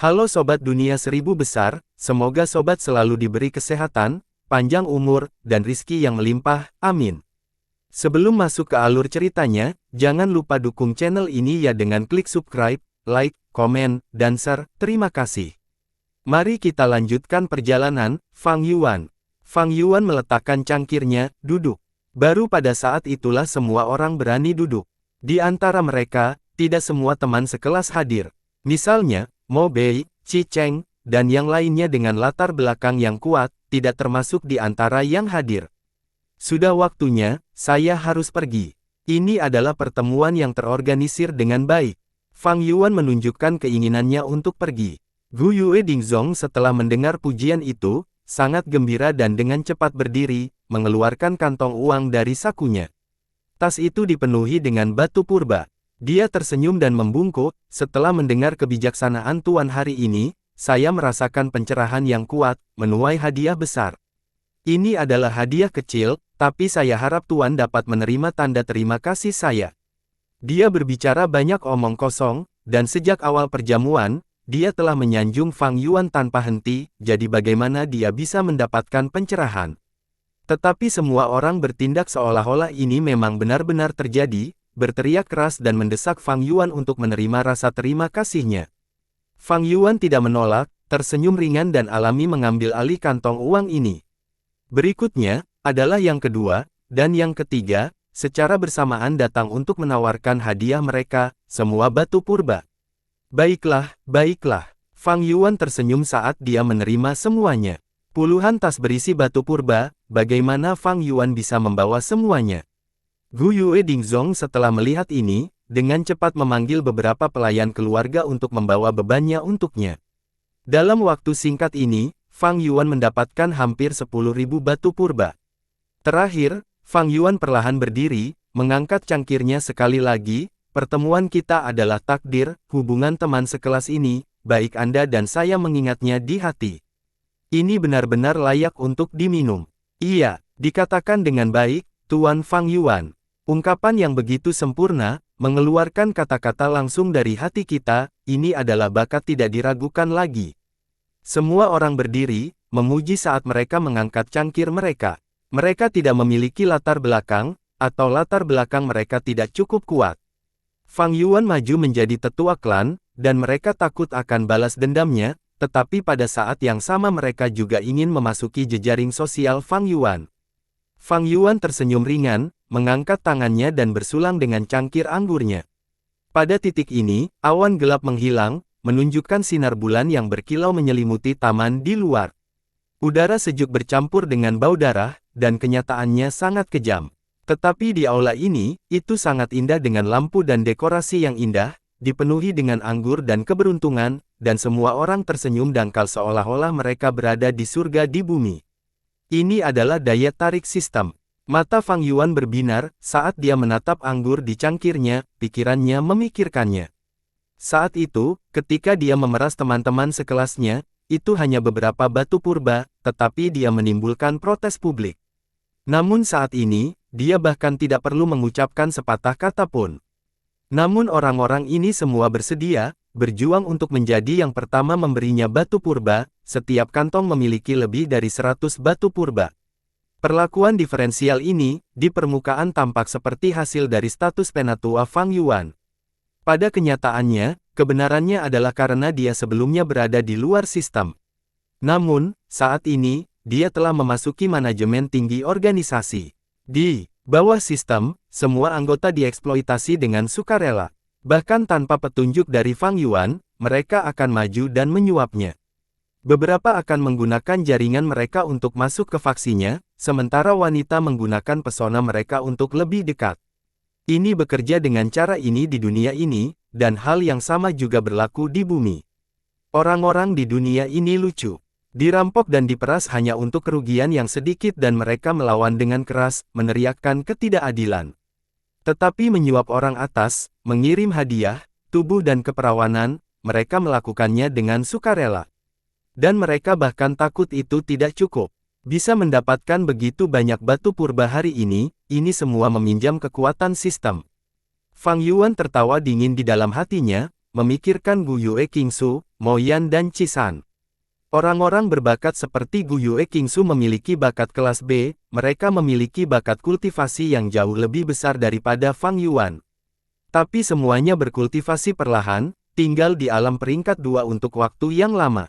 Halo Sobat Dunia Seribu Besar, semoga Sobat selalu diberi kesehatan, panjang umur, dan rizki yang melimpah, amin. Sebelum masuk ke alur ceritanya, jangan lupa dukung channel ini ya dengan klik subscribe, like, komen, dan share, terima kasih. Mari kita lanjutkan perjalanan. Fang Yuan. Fang Yuan meletakkan cangkirnya, duduk. Baru pada saat itulah semua orang berani duduk. Di antara mereka, tidak semua teman sekelas hadir. Misalnya, Mo Bei, Qi Cheng, dan yang lainnya dengan latar belakang yang kuat, tidak termasuk di antara yang hadir. Sudah waktunya, saya harus pergi. Ini adalah pertemuan yang terorganisir dengan baik. Fang Yuan menunjukkan keinginannya untuk pergi. Gu Yue Dingzong setelah mendengar pujian itu, sangat gembira dan dengan cepat berdiri, mengeluarkan kantong uang dari sakunya. Tas itu dipenuhi dengan batu purba. Dia tersenyum dan membungkuk, setelah mendengar kebijaksanaan Tuan hari ini, saya merasakan pencerahan yang kuat, menuai hadiah besar. Ini adalah hadiah kecil, tapi saya harap Tuan dapat menerima tanda terima kasih saya. Dia berbicara banyak omong kosong, dan sejak awal perjamuan, dia telah menyanjung Fang Yuan tanpa henti, jadi bagaimana dia bisa mendapatkan pencerahan. Tetapi semua orang bertindak seolah-olah ini memang benar-benar terjadi, berteriak keras dan mendesak Fang Yuan untuk menerima rasa terima kasihnya. Fang Yuan tidak menolak, tersenyum ringan dan alami mengambil alih kantong uang ini. Berikutnya, adalah yang kedua, dan yang ketiga, secara bersamaan datang untuk menawarkan hadiah mereka, semua batu purba. Baiklah, baiklah. Fang Yuan tersenyum saat dia menerima semuanya. Puluhan tas berisi batu purba, bagaimana Fang Yuan bisa membawa semuanya? Gu Yue Dingzong setelah melihat ini, dengan cepat memanggil beberapa pelayan keluarga untuk membawa bebannya untuknya. Dalam waktu singkat ini, Fang Yuan mendapatkan hampir 10.000 batu purba. Terakhir, Fang Yuan perlahan berdiri, mengangkat cangkirnya sekali lagi, pertemuan kita adalah takdir, hubungan teman sekelas ini, baik Anda dan saya mengingatnya di hati. Ini benar-benar layak untuk diminum. Iya, dikatakan dengan baik, Tuan Fang Yuan. Ungkapan yang begitu sempurna, mengeluarkan kata-kata langsung dari hati kita, ini adalah bakat tidak diragukan lagi. Semua orang berdiri, memuji saat mereka mengangkat cangkir mereka. Mereka tidak memiliki latar belakang, atau latar belakang mereka tidak cukup kuat. Fang Yuan maju menjadi tetua klan, dan mereka takut akan balas dendamnya, tetapi pada saat yang sama mereka juga ingin memasuki jejaring sosial Fang Yuan. Fang Yuan tersenyum ringan, mengangkat tangannya dan bersulang dengan cangkir anggurnya. Pada titik ini, awan gelap menghilang, menunjukkan sinar bulan yang berkilau menyelimuti taman di luar. Udara sejuk bercampur dengan bau darah, dan kenyataannya sangat kejam. Tetapi di aula ini, itu sangat indah dengan lampu dan dekorasi yang indah, dipenuhi dengan anggur dan keberuntungan, dan semua orang tersenyum dangkal seolah-olah mereka berada di surga di bumi. Ini adalah daya tarik sistem. Mata Fang Yuan berbinar, saat dia menatap anggur di cangkirnya, pikirannya memikirkannya. Saat itu, ketika dia memeras teman-teman sekelasnya, itu hanya beberapa batu purba, tetapi dia menimbulkan protes publik. Namun saat ini, dia bahkan tidak perlu mengucapkan sepatah kata pun. Namun orang-orang ini semua bersedia, berjuang untuk menjadi yang pertama memberinya batu purba, setiap kantong memiliki lebih dari 100 batu purba. Perlakuan diferensial ini, di permukaan tampak seperti hasil dari status penatua Fang Yuan. Pada kenyataannya, kebenarannya adalah karena dia sebelumnya berada di luar sistem. Namun, saat ini, dia telah memasuki manajemen tinggi organisasi. Di bawah sistem, semua anggota dieksploitasi dengan sukarela. Bahkan tanpa petunjuk dari Fang Yuan, mereka akan maju dan menyuapnya. Beberapa akan menggunakan jaringan mereka untuk masuk ke faksinya, sementara wanita menggunakan pesona mereka untuk lebih dekat. Ini bekerja dengan cara ini di dunia ini, dan hal yang sama juga berlaku di bumi. Orang-orang di dunia ini lucu. Dirampok dan diperas hanya untuk kerugian yang sedikit dan mereka melawan dengan keras, meneriakkan ketidakadilan. Tetapi menyuap orang atas, mengirim hadiah, tubuh dan keperawanan, mereka melakukannya dengan sukarela. Dan mereka bahkan takut itu tidak cukup. Bisa mendapatkan begitu banyak batu purba hari ini semua meminjam kekuatan sistem. Fang Yuan tertawa dingin di dalam hatinya, memikirkan Gu Yue Qingsu, Mo Yan dan Qisan. Orang-orang berbakat seperti Gu Yue Qingsu memiliki bakat kelas B, mereka memiliki bakat kultivasi yang jauh lebih besar daripada Fang Yuan. Tapi semuanya berkultivasi perlahan, tinggal di alam peringkat 2 untuk waktu yang lama.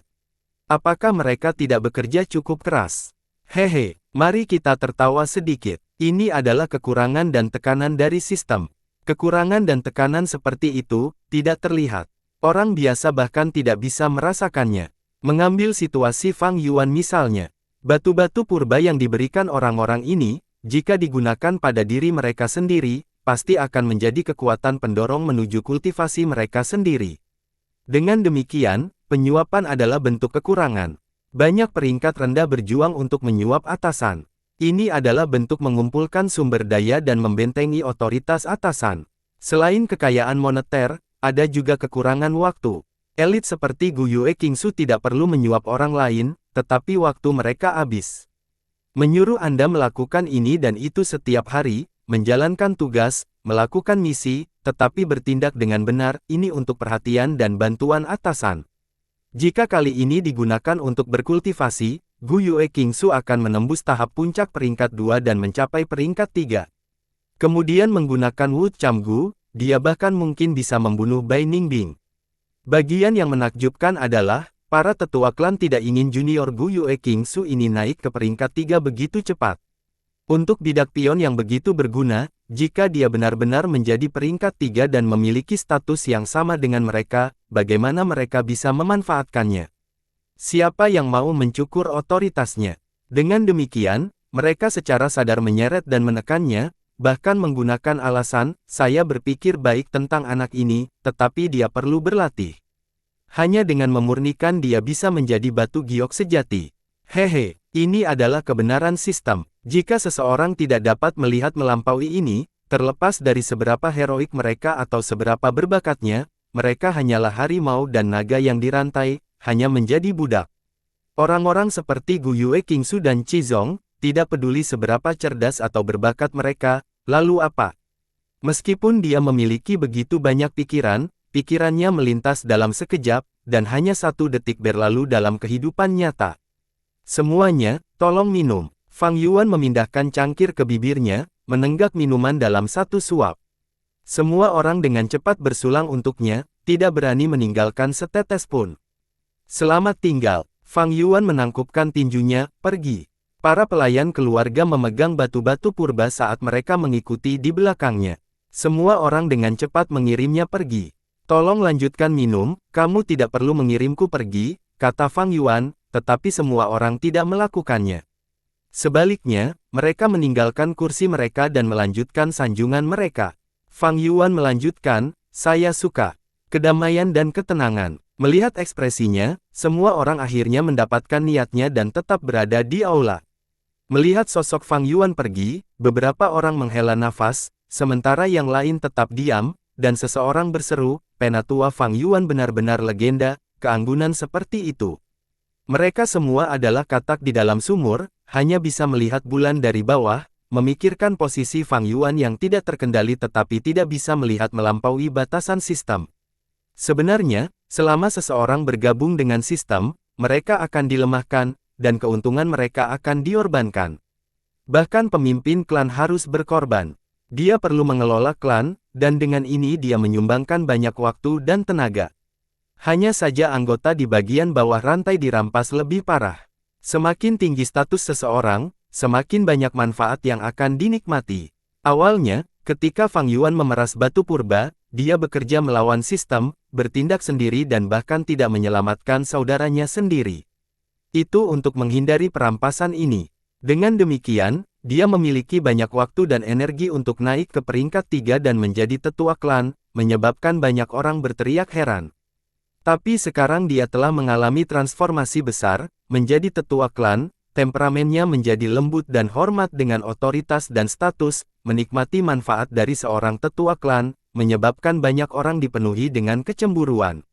Apakah mereka tidak bekerja cukup keras? Hehe, mari kita tertawa sedikit. Ini adalah kekurangan dan tekanan dari sistem. Kekurangan dan tekanan seperti itu tidak terlihat. Orang biasa bahkan tidak bisa merasakannya. Mengambil situasi Fang Yuan misalnya. Batu-batu purba yang diberikan orang-orang ini, jika digunakan pada diri mereka sendiri, pasti akan menjadi kekuatan pendorong menuju kultivasi mereka sendiri. Dengan demikian, penyuapan adalah bentuk kekurangan. Banyak peringkat rendah berjuang untuk menyuap atasan. Ini adalah bentuk mengumpulkan sumber daya dan membentengi otoritas atasan. Selain kekayaan moneter, ada juga kekurangan waktu. Elit seperti Gu Yue Qingsu tidak perlu menyuap orang lain, tetapi waktu mereka habis. Menyuruh Anda melakukan ini dan itu setiap hari, menjalankan tugas, melakukan misi, tetapi bertindak dengan benar, ini untuk perhatian dan bantuan atasan. Jika kali ini digunakan untuk berkultivasi, Gu Yue Qingsu akan menembus tahap puncak peringkat 2 dan mencapai peringkat 3. Kemudian menggunakan Wu Camgu, dia bahkan mungkin bisa membunuh Bai Ningbing. Bagian yang menakjubkan adalah, para tetua klan tidak ingin junior Gu Yue Qingsu ini naik ke peringkat 3 begitu cepat. Untuk bidak pion yang begitu berguna, jika dia benar-benar menjadi peringkat 3 dan memiliki status yang sama dengan mereka, bagaimana mereka bisa memanfaatkannya? Siapa yang mau mencukur otoritasnya? Dengan demikian, mereka secara sadar menyeret dan menekannya, bahkan menggunakan alasan, saya berpikir baik tentang anak ini, tetapi dia perlu berlatih. Hanya dengan memurnikan dia bisa menjadi batu giok sejati. Hehe, ini adalah kebenaran sistem. Jika seseorang tidak dapat melihat melampaui ini, terlepas dari seberapa heroik mereka atau seberapa berbakatnya, mereka hanyalah harimau dan naga yang dirantai, hanya menjadi budak. Orang-orang seperti Gu Yue Qingsu dan Qizong, tidak peduli seberapa cerdas atau berbakat mereka, lalu apa? Meskipun dia memiliki begitu banyak pikiran, pikirannya melintas dalam sekejap, dan hanya 1 detik berlalu dalam kehidupan nyata. Semuanya, tolong minum. Fang Yuan memindahkan cangkir ke bibirnya, menenggak minuman dalam 1 suap. Semua orang dengan cepat bersulang untuknya, tidak berani meninggalkan setetes pun. Selamat tinggal, Fang Yuan menangkupkan tinjunya, pergi. Para pelayan keluarga memegang batu-batu purba saat mereka mengikuti di belakangnya. Semua orang dengan cepat mengirimnya pergi. Tolong lanjutkan minum, kamu tidak perlu mengirimku pergi, kata Fang Yuan, tetapi semua orang tidak melakukannya. Sebaliknya, mereka meninggalkan kursi mereka dan melanjutkan sanjungan mereka. Fang Yuan melanjutkan, saya suka kedamaian dan ketenangan. Melihat ekspresinya, semua orang akhirnya mendapatkan niatnya dan tetap berada di aula. Melihat sosok Fang Yuan pergi, beberapa orang menghela nafas, sementara yang lain tetap diam, dan seseorang berseru, Penatua Fang Yuan benar-benar legenda, keanggunan seperti itu. Mereka semua adalah katak di dalam sumur, hanya bisa melihat bulan dari bawah, memikirkan posisi Fang Yuan yang tidak terkendali tetapi tidak bisa melihat melampaui batasan sistem. Sebenarnya, selama seseorang bergabung dengan sistem, mereka akan dilemahkan, dan keuntungan mereka akan diorbankan. Bahkan pemimpin klan harus berkorban. Dia perlu mengelola klan, dan dengan ini dia menyumbangkan banyak waktu dan tenaga. Hanya saja anggota di bagian bawah rantai dirampas lebih parah. Semakin tinggi status seseorang, semakin banyak manfaat yang akan dinikmati. Awalnya, ketika Fang Yuan memeras batu purba, dia bekerja melawan sistem, bertindak sendiri dan bahkan tidak menyelamatkan saudaranya sendiri. Itu untuk menghindari perampasan ini. Dengan demikian, dia memiliki banyak waktu dan energi untuk naik ke peringkat 3 dan menjadi tetua klan, menyebabkan banyak orang berteriak heran. Tapi sekarang dia telah mengalami transformasi besar, menjadi tetua klan, temperamennya menjadi lembut dan hormat dengan otoritas dan status, menikmati manfaat dari seorang tetua klan, menyebabkan banyak orang dipenuhi dengan kecemburuan.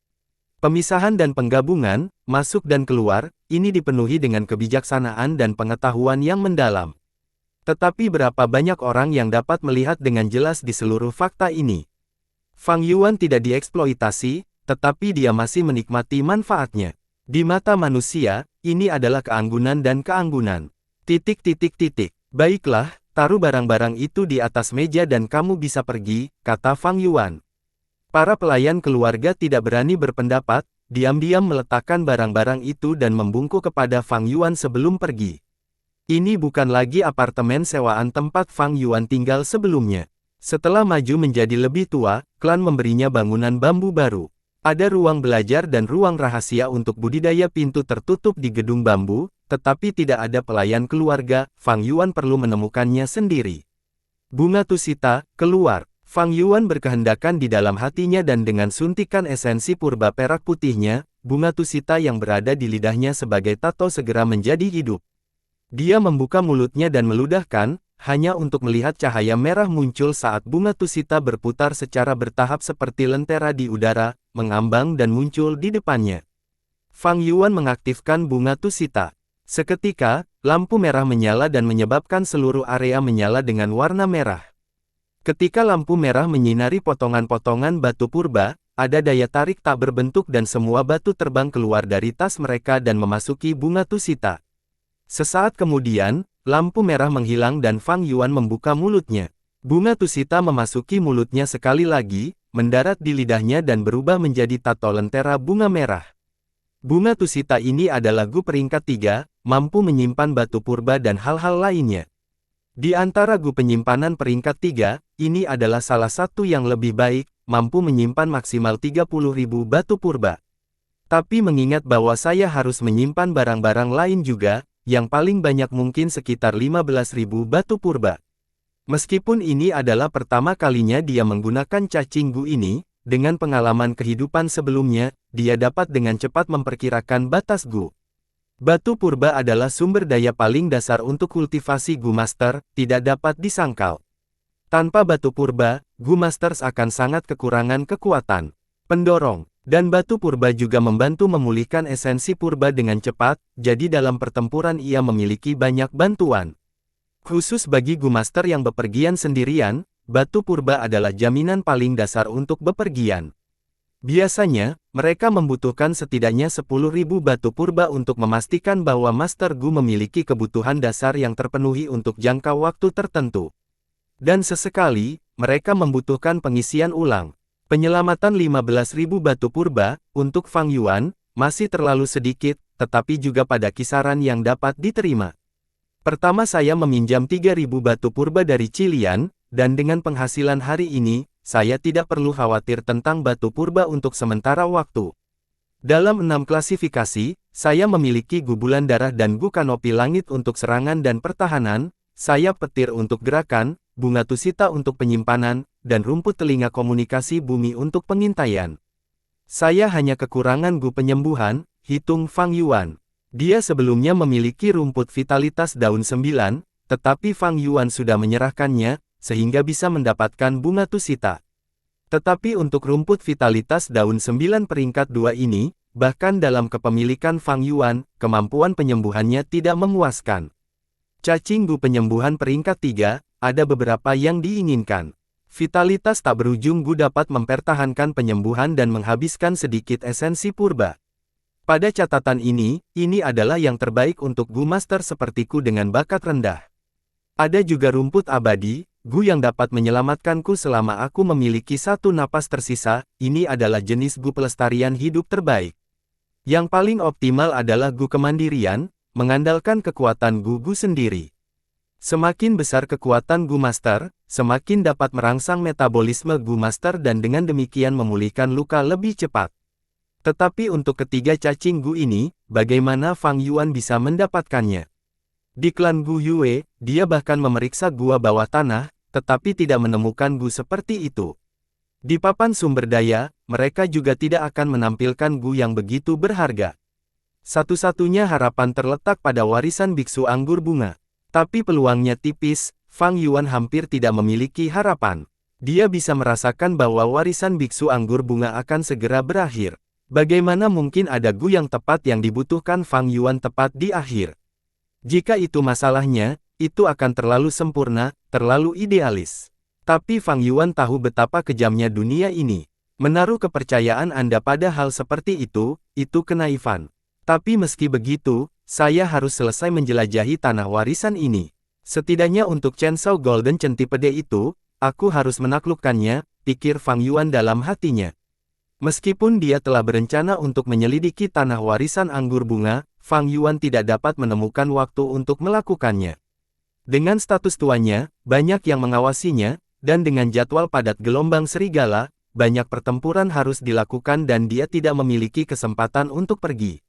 Pemisahan dan penggabungan, masuk dan keluar, ini dipenuhi dengan kebijaksanaan dan pengetahuan yang mendalam. Tetapi berapa banyak orang yang dapat melihat dengan jelas di seluruh fakta ini? Fang Yuan tidak dieksploitasi, tetapi dia masih menikmati manfaatnya. Di mata manusia, ini adalah keanggunan dan keanggunan. Baiklah, taruh barang-barang itu di atas meja dan kamu bisa pergi, kata Fang Yuan. Para pelayan keluarga tidak berani berpendapat, diam-diam meletakkan barang-barang itu dan membungkuk kepada Fang Yuan sebelum pergi. Ini bukan lagi apartemen sewaan tempat Fang Yuan tinggal sebelumnya. Setelah maju menjadi lebih tua, klan memberinya bangunan bambu baru. Ada ruang belajar dan ruang rahasia untuk budidaya pintu tertutup di gedung bambu, tetapi tidak ada pelayan keluarga, Fang Yuan perlu menemukannya sendiri. Bunga Tusita, keluar. Fang Yuan berkehendakan di dalam hatinya dan dengan suntikan esensi purba perak putihnya, bunga Tusita yang berada di lidahnya sebagai tato segera menjadi hidup. Dia membuka mulutnya dan meludahkan, hanya untuk melihat cahaya merah muncul saat bunga Tusita berputar secara bertahap seperti lentera di udara, mengambang dan muncul di depannya. Fang Yuan mengaktifkan bunga Tusita. Seketika, lampu merah menyala dan menyebabkan seluruh area menyala dengan warna merah. Ketika lampu merah menyinari potongan-potongan batu purba, ada daya tarik tak berbentuk dan semua batu terbang keluar dari tas mereka dan memasuki bunga Tusita. Sesaat kemudian, lampu merah menghilang dan Fang Yuan membuka mulutnya. Bunga Tusita memasuki mulutnya sekali lagi, mendarat di lidahnya dan berubah menjadi tato lentera bunga merah. Bunga Tusita ini adalah gu peringkat 3, mampu menyimpan batu purba dan hal-hal lainnya. Di antara gu penyimpanan peringkat 3, ini adalah salah satu yang lebih baik, mampu menyimpan maksimal 30.000 batu purba. Tapi mengingat bahwa saya harus menyimpan barang-barang lain juga, yang paling banyak mungkin sekitar 15.000 batu purba. Meskipun ini adalah pertama kalinya dia menggunakan cacing gu ini, dengan pengalaman kehidupan sebelumnya, dia dapat dengan cepat memperkirakan batas gu. Batu purba adalah sumber daya paling dasar untuk kultivasi gu master, tidak dapat disangkal. Tanpa batu purba, gu masters akan sangat kekurangan kekuatan. Pendorong. Dan batu purba juga membantu memulihkan esensi purba dengan cepat, jadi dalam pertempuran ia memiliki banyak bantuan. Khusus bagi gu master yang bepergian sendirian, batu purba adalah jaminan paling dasar untuk bepergian. Biasanya, mereka membutuhkan setidaknya 10.000 batu purba untuk memastikan bahwa Master Gu memiliki kebutuhan dasar yang terpenuhi untuk jangka waktu tertentu. Dan sesekali, mereka membutuhkan pengisian ulang. Penyelamatan 15.000 batu purba, untuk Fang Yuan, masih terlalu sedikit, tetapi juga pada kisaran yang dapat diterima. Pertama saya meminjam 3.000 batu purba dari Cilian, dan dengan penghasilan hari ini, saya tidak perlu khawatir tentang batu purba untuk sementara waktu. Dalam 6 klasifikasi, saya memiliki gu bulan darah dan gu kanopi langit untuk serangan dan pertahanan, sayap petir untuk gerakan, bunga tusita untuk penyimpanan, dan rumput telinga komunikasi bumi untuk pengintaian. Saya hanya kekurangan gu penyembuhan, hitung Fang Yuan. Dia sebelumnya memiliki rumput vitalitas daun 9, tetapi Fang Yuan sudah menyerahkannya, sehingga bisa mendapatkan bunga tusita. Tetapi untuk rumput vitalitas daun 9 peringkat 2 ini, bahkan dalam kepemilikan Fang Yuan, kemampuan penyembuhannya tidak memuaskan. Cacing gu penyembuhan peringkat 3, ada beberapa yang diinginkan. Vitalitas tak berujung gu dapat mempertahankan penyembuhan dan menghabiskan sedikit esensi purba. Pada catatan ini adalah yang terbaik untuk gu master sepertiku dengan bakat rendah. Ada juga rumput abadi, gu yang dapat menyelamatkanku selama aku memiliki satu napas tersisa, ini adalah jenis gu pelestarian hidup terbaik. Yang paling optimal adalah gu kemandirian, mengandalkan kekuatan gu sendiri. Semakin besar kekuatan gu master, semakin dapat merangsang metabolisme gu master dan dengan demikian memulihkan luka lebih cepat. Tetapi untuk ketiga cacing gu ini, bagaimana Fang Yuan bisa mendapatkannya? Di klan Gu Yue, dia bahkan memeriksa gua bawah tanah, tetapi tidak menemukan gu seperti itu. Di papan sumber daya, mereka juga tidak akan menampilkan gu yang begitu berharga. Satu-satunya harapan terletak pada warisan biksu anggur bunga. Tapi peluangnya tipis, Fang Yuan hampir tidak memiliki harapan. Dia bisa merasakan bahwa warisan biksu anggur bunga akan segera berakhir. Bagaimana mungkin ada gu yang tepat yang dibutuhkan Fang Yuan tepat di akhir? Jika itu masalahnya, itu akan terlalu sempurna, terlalu idealis. Tapi Fang Yuan tahu betapa kejamnya dunia ini. Menaruh kepercayaan Anda pada hal seperti itu kenaifan. Tapi meski begitu, saya harus selesai menjelajahi tanah warisan ini. Setidaknya untuk Chen Shao Golden Centipede itu, aku harus menaklukkannya, pikir Fang Yuan dalam hatinya. Meskipun dia telah berencana untuk menyelidiki tanah warisan anggur bunga, Fang Yuan tidak dapat menemukan waktu untuk melakukannya. Dengan status tuanya, banyak yang mengawasinya, dan dengan jadwal padat gelombang serigala, banyak pertempuran harus dilakukan dan dia tidak memiliki kesempatan untuk pergi.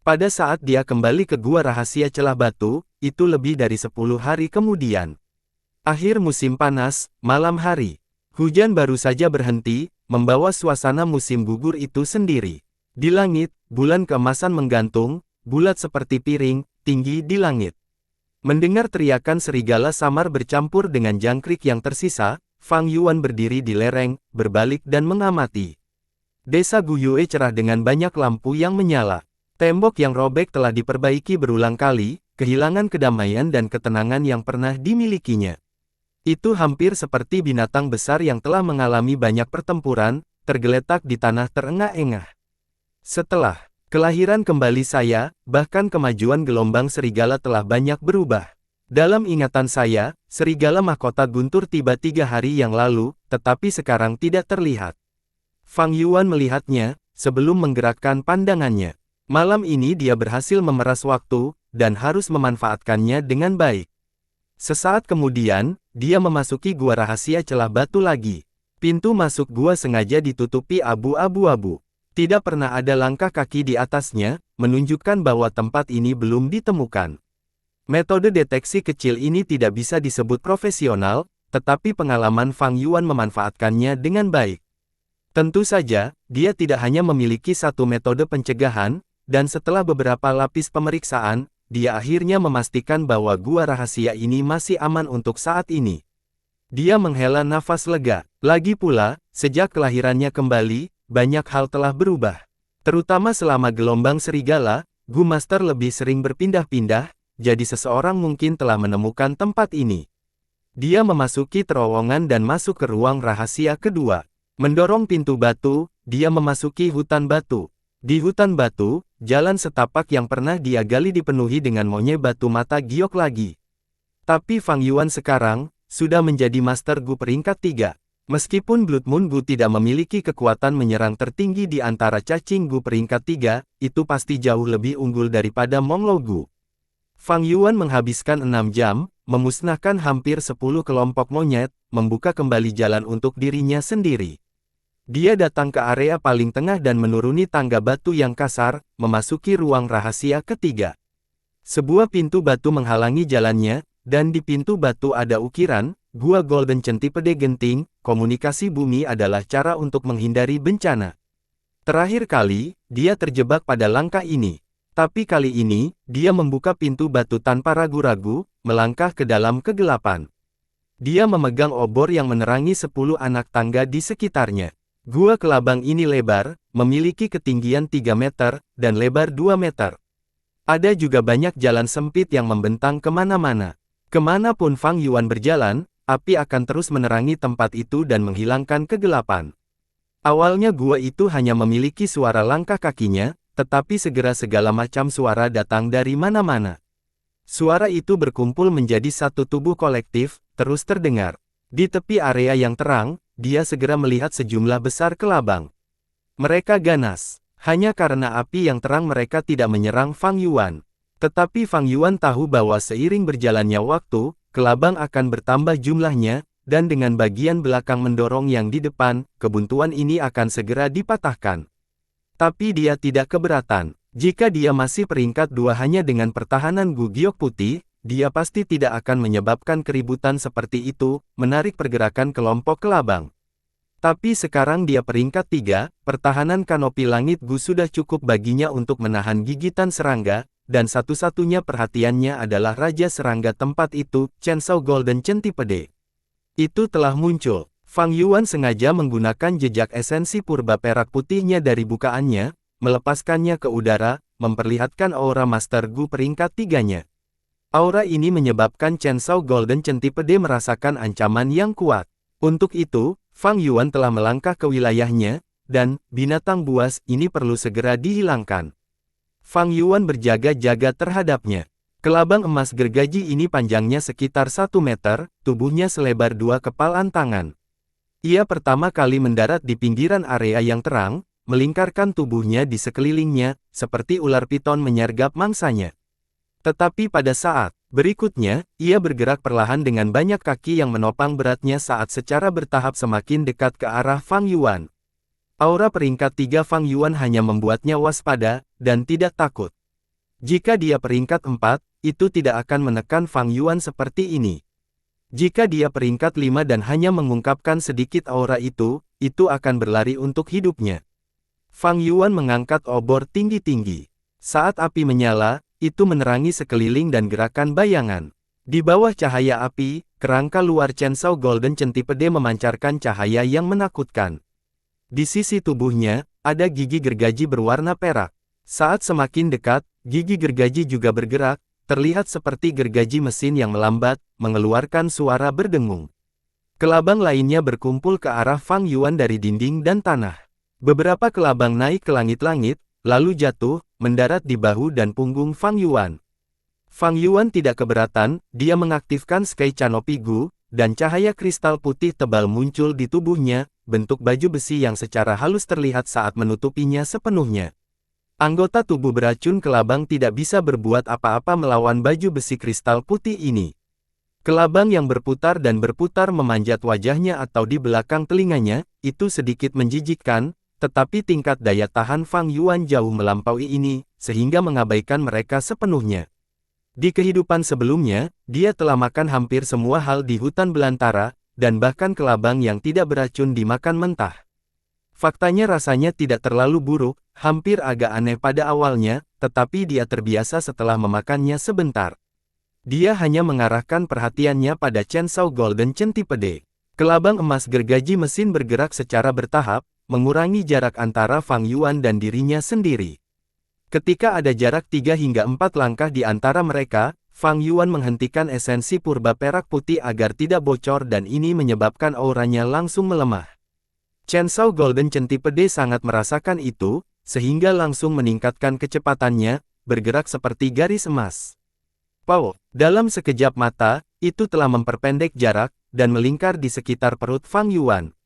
Pada saat dia kembali ke gua rahasia celah batu, itu lebih dari 10 hari kemudian. Akhir musim panas, malam hari. Hujan baru saja berhenti, membawa suasana musim gugur itu sendiri. Di langit, bulan keemasan menggantung, bulat seperti piring, tinggi di langit. Mendengar teriakan serigala samar bercampur dengan jangkrik yang tersisa, Fang Yuan berdiri di lereng, berbalik dan mengamati. Desa Guyue cerah dengan banyak lampu yang menyala. Tembok yang robek telah diperbaiki berulang kali, kehilangan kedamaian dan ketenangan yang pernah dimilikinya. Itu hampir seperti binatang besar yang telah mengalami banyak pertempuran, tergeletak di tanah terengah-engah. Setelah kelahiran kembali saya, bahkan kemajuan gelombang serigala telah banyak berubah. Dalam ingatan saya, serigala mahkota guntur tiba 3 hari yang lalu, tetapi sekarang tidak terlihat. Fang Yuan melihatnya, sebelum menggerakkan pandangannya. Malam ini dia berhasil memeras waktu, dan harus memanfaatkannya dengan baik. Sesaat kemudian, dia memasuki gua rahasia celah batu lagi. Pintu masuk gua sengaja ditutupi abu-abu. Tidak pernah ada langkah kaki di atasnya, menunjukkan bahwa tempat ini belum ditemukan. Metode deteksi kecil ini tidak bisa disebut profesional, tetapi pengalaman Fang Yuan memanfaatkannya dengan baik. Tentu saja, dia tidak hanya memiliki satu metode pencegahan, dan setelah beberapa lapis pemeriksaan, dia akhirnya memastikan bahwa gua rahasia ini masih aman untuk saat ini. Dia menghela nafas lega. Lagi pula, sejak kelahirannya kembali, banyak hal telah berubah. Terutama selama gelombang serigala, Gu Master lebih sering berpindah-pindah, jadi seseorang mungkin telah menemukan tempat ini. Dia memasuki terowongan dan masuk ke ruang rahasia kedua. Mendorong pintu batu, dia memasuki hutan batu. Di hutan batu, jalan setapak yang pernah dia gali dipenuhi dengan monyet batu mata giok lagi. Tapi Fang Yuan sekarang, sudah menjadi Master Gu peringkat 3. Meskipun Blood Moon Gu tidak memiliki kekuatan menyerang tertinggi di antara cacing Gu peringkat 3, itu pasti jauh lebih unggul daripada Monglo Gu. Fang Yuan menghabiskan 6 jam, memusnahkan hampir 10 kelompok monyet, membuka kembali jalan untuk dirinya sendiri. Dia datang ke area paling tengah dan menuruni tangga batu yang kasar, memasuki ruang rahasia ketiga. Sebuah pintu batu menghalangi jalannya, dan di pintu batu ada ukiran, Gua Golden Centipede genting, komunikasi bumi adalah cara untuk menghindari bencana. Terakhir kali, dia terjebak pada langkah ini. Tapi kali ini, dia membuka pintu batu tanpa ragu-ragu, melangkah ke dalam kegelapan. Dia memegang obor yang menerangi 10 anak tangga di sekitarnya. Gua kelabang ini lebar, memiliki ketinggian 3 meter, dan lebar 2 meter. Ada juga banyak jalan sempit yang membentang kemana-mana. Kemanapun Fang Yuan berjalan, api akan terus menerangi tempat itu dan menghilangkan kegelapan. Awalnya gua itu hanya memiliki suara langkah kakinya, tetapi segera segala macam suara datang dari mana-mana. Suara itu berkumpul menjadi satu tubuh kolektif, terus terdengar. Di tepi area yang terang, dia segera melihat sejumlah besar kelabang. Mereka ganas. Hanya karena api yang terang mereka tidak menyerang Fang Yuan. Tetapi Fang Yuan tahu bahwa seiring berjalannya waktu, kelabang akan bertambah jumlahnya, dan dengan bagian belakang mendorong yang di depan, kebuntuan ini akan segera dipatahkan. Tapi dia tidak keberatan. Jika dia masih peringkat 2 hanya dengan pertahanan Gu Giok putih, dia pasti tidak akan menyebabkan keributan seperti itu, menarik pergerakan kelompok kelabang. Tapi sekarang dia peringkat 3, pertahanan kanopi langit Gu sudah cukup baginya untuk menahan gigitan serangga, dan satu-satunya perhatiannya adalah Raja Serangga tempat itu, Chen Shao Golden Centipede. Itu telah muncul. Fang Yuan sengaja menggunakan jejak esensi purba perak putihnya dari bukaannya, melepaskannya ke udara, memperlihatkan aura Master Gu peringkat 3-nya. Aura ini menyebabkan Chen Shao Golden Centipede merasakan ancaman yang kuat. Untuk itu, Fang Yuan telah melangkah ke wilayahnya, dan binatang buas ini perlu segera dihilangkan. Fang Yuan berjaga-jaga terhadapnya. Kelabang emas gergaji ini panjangnya sekitar 1 meter, tubuhnya selebar 2 kepalan tangan. Ia pertama kali mendarat di pinggiran area yang terang, melingkarkan tubuhnya di sekelilingnya, seperti ular piton menyergap mangsanya. Tetapi pada saat berikutnya, ia bergerak perlahan dengan banyak kaki yang menopang beratnya saat secara bertahap semakin dekat ke arah Fang Yuan. Aura peringkat 3 Fang Yuan hanya membuatnya waspada, dan tidak takut. Jika dia peringkat 4, itu tidak akan menekan Fang Yuan seperti ini. Jika dia peringkat 5 dan hanya mengungkapkan sedikit aura itu akan berlari untuk hidupnya. Fang Yuan mengangkat obor tinggi-tinggi. Saat api menyala, itu menerangi sekeliling dan gerakan bayangan. Di bawah cahaya api, kerangka luar Chainsaw Golden Centipede memancarkan cahaya yang menakutkan. Di sisi tubuhnya, ada gigi gergaji berwarna perak. Saat semakin dekat, gigi gergaji juga bergerak, terlihat seperti gergaji mesin yang melambat, mengeluarkan suara berdengung. Kelabang lainnya berkumpul ke arah Fang Yuan dari dinding dan tanah. Beberapa kelabang naik ke langit-langit, lalu jatuh, mendarat di bahu dan punggung Fang Yuan. Fang Yuan tidak keberatan, dia mengaktifkan Sky Canopy Gu, dan cahaya kristal putih tebal muncul di tubuhnya, bentuk baju besi yang secara halus terlihat saat menutupinya sepenuhnya. Anggota tubuh beracun kelabang tidak bisa berbuat apa-apa melawan baju besi kristal putih ini. Kelabang yang berputar dan berputar memanjat wajahnya atau di belakang telinganya, itu sedikit menjijikkan, tetapi tingkat daya tahan Fang Yuan jauh melampaui ini, sehingga mengabaikan mereka sepenuhnya. Di kehidupan sebelumnya, dia telah makan hampir semua hal di hutan belantara, dan bahkan kelabang yang tidak beracun dimakan mentah. Faktanya rasanya tidak terlalu buruk, hampir agak aneh pada awalnya, tetapi dia terbiasa setelah memakannya sebentar. Dia hanya mengarahkan perhatiannya pada Chainsaw Golden Centipede. Kelabang emas gergaji mesin bergerak secara bertahap, mengurangi jarak antara Fang Yuan dan dirinya sendiri. Ketika ada jarak 3 hingga 4 langkah di antara mereka, Fang Yuan menghentikan esensi purba perak putih agar tidak bocor dan ini menyebabkan auranya langsung melemah. Chainsaw Golden Centipede sangat merasakan itu, sehingga langsung meningkatkan kecepatannya, bergerak seperti garis emas. Pow! Dalam sekejap mata, itu telah memperpendek jarak, dan melingkar di sekitar perut Fang Yuan.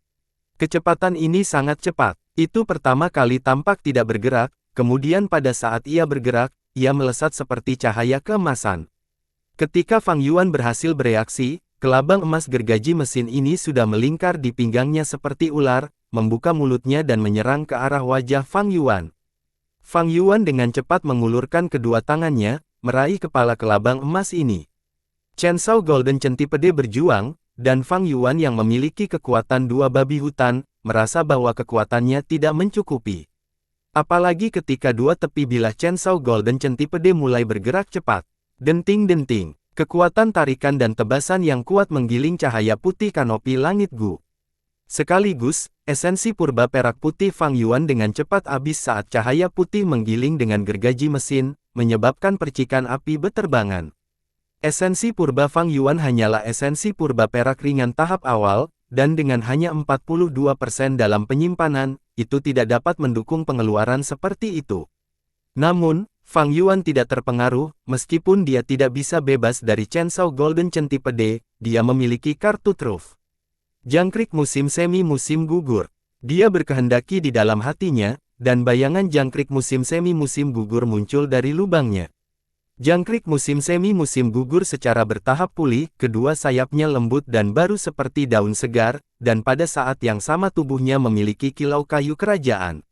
Kecepatan ini sangat cepat. Itu pertama kali tampak tidak bergerak, kemudian pada saat ia bergerak, ia melesat seperti cahaya keemasan. Ketika Fang Yuan berhasil bereaksi, kelabang emas gergaji mesin ini sudah melingkar di pinggangnya seperti ular, membuka mulutnya dan menyerang ke arah wajah Fang Yuan. Fang Yuan dengan cepat mengulurkan kedua tangannya, meraih kepala kelabang emas ini. Chainsaw Golden Centipede berjuang, dan Fang Yuan yang memiliki kekuatan 2 babi hutan, merasa bahwa kekuatannya tidak mencukupi. Apalagi ketika 2 tepi bilah Chainsaw Golden Centipede mulai bergerak cepat. Denting-denting. Kekuatan tarikan dan tebasan yang kuat menggiling cahaya putih kanopi langit Gu. Sekaligus, esensi purba perak putih Fang Yuan dengan cepat habis saat cahaya putih menggiling dengan gergaji mesin, menyebabkan percikan api beterbangan. Esensi purba Fang Yuan hanyalah esensi purba perak ringan tahap awal, dan dengan hanya 42% dalam penyimpanan, itu tidak dapat mendukung pengeluaran seperti itu. Namun, Fang Yuan tidak terpengaruh, meskipun dia tidak bisa bebas dari Chainsaw Golden Centipede, dia memiliki kartu truf. Jangkrik musim semi musim gugur. Dia berkehendaki di dalam hatinya, dan bayangan jangkrik musim semi musim gugur muncul dari lubangnya. Jangkrik musim semi musim gugur secara bertahap pulih, kedua sayapnya lembut dan baru seperti daun segar, dan pada saat yang sama tubuhnya memiliki kilau kayu kerajaan.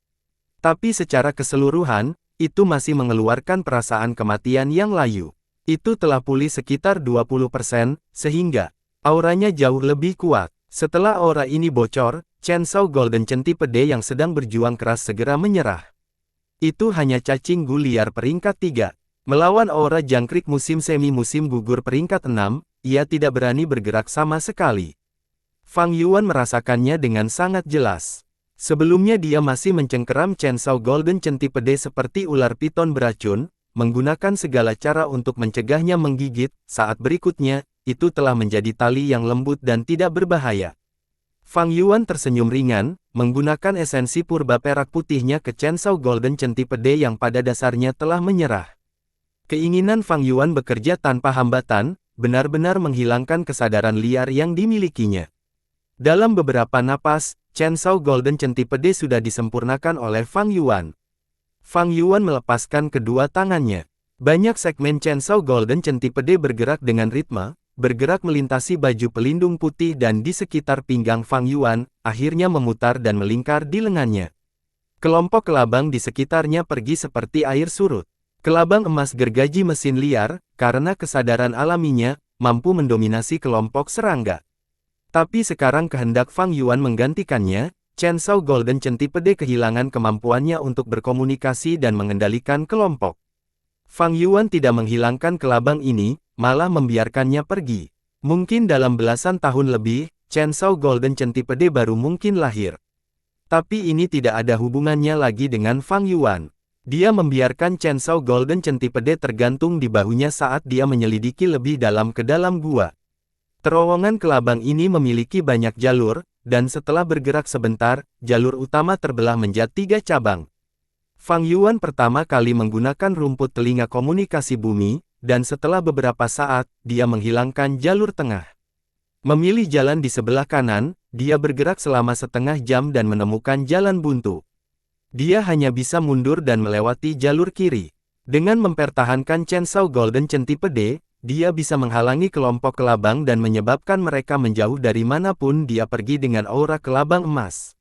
Tapi secara keseluruhan, itu masih mengeluarkan perasaan kematian yang layu. Itu telah pulih sekitar 20%, sehingga auranya jauh lebih kuat. Setelah aura ini bocor, Chainsaw Golden Centipede yang sedang berjuang keras segera menyerah. Itu hanya cacing gu liar peringkat 3. Melawan aura jangkrik musim semi musim gugur peringkat 6, ia tidak berani bergerak sama sekali. Fang Yuan merasakannya dengan sangat jelas. Sebelumnya dia masih mencengkeram Chainsaw Golden Centipede seperti ular piton beracun, menggunakan segala cara untuk mencegahnya menggigit, saat berikutnya, itu telah menjadi tali yang lembut dan tidak berbahaya. Fang Yuan tersenyum ringan, menggunakan esensi purba perak putihnya ke Chainsaw Golden Centipede yang pada dasarnya telah menyerah. Keinginan Fang Yuan bekerja tanpa hambatan, benar-benar menghilangkan kesadaran liar yang dimilikinya. Dalam beberapa napas, Chainsaw Golden Centipede sudah disempurnakan oleh Fang Yuan. Fang Yuan melepaskan kedua tangannya. Banyak segmen Chainsaw Golden Centipede bergerak dengan ritme, bergerak melintasi baju pelindung putih dan di sekitar pinggang Fang Yuan, akhirnya memutar dan melingkar di lengannya. Kelompok kelabang di sekitarnya pergi seperti air surut. Kelabang emas gergaji mesin liar, karena kesadaran alaminya, mampu mendominasi kelompok serangga. Tapi sekarang kehendak Fang Yuan menggantikannya, Chainsaw Golden Centipede kehilangan kemampuannya untuk berkomunikasi dan mengendalikan kelompok. Fang Yuan tidak menghilangkan kelabang ini, malah membiarkannya pergi. Mungkin dalam belasan tahun lebih, Chainsaw Golden Centipede baru mungkin lahir. Tapi ini tidak ada hubungannya lagi dengan Fang Yuan. Dia membiarkan Chainsaw Golden Centipede tergantung di bahunya saat dia menyelidiki lebih dalam ke dalam gua. Terowongan kelabang ini memiliki banyak jalur, dan setelah bergerak sebentar, jalur utama terbelah menjadi 3 cabang. Fang Yuan pertama kali menggunakan rumput telinga komunikasi bumi, dan setelah beberapa saat, dia menghilangkan jalur tengah. Memilih jalan di sebelah kanan, dia bergerak selama setengah jam dan menemukan jalan buntu. Dia hanya bisa mundur dan melewati jalur kiri. Dengan mempertahankan Chainsaw Golden Centipede, dia bisa menghalangi kelompok kelabang dan menyebabkan mereka menjauh dari manapun dia pergi dengan aura kelabang emas.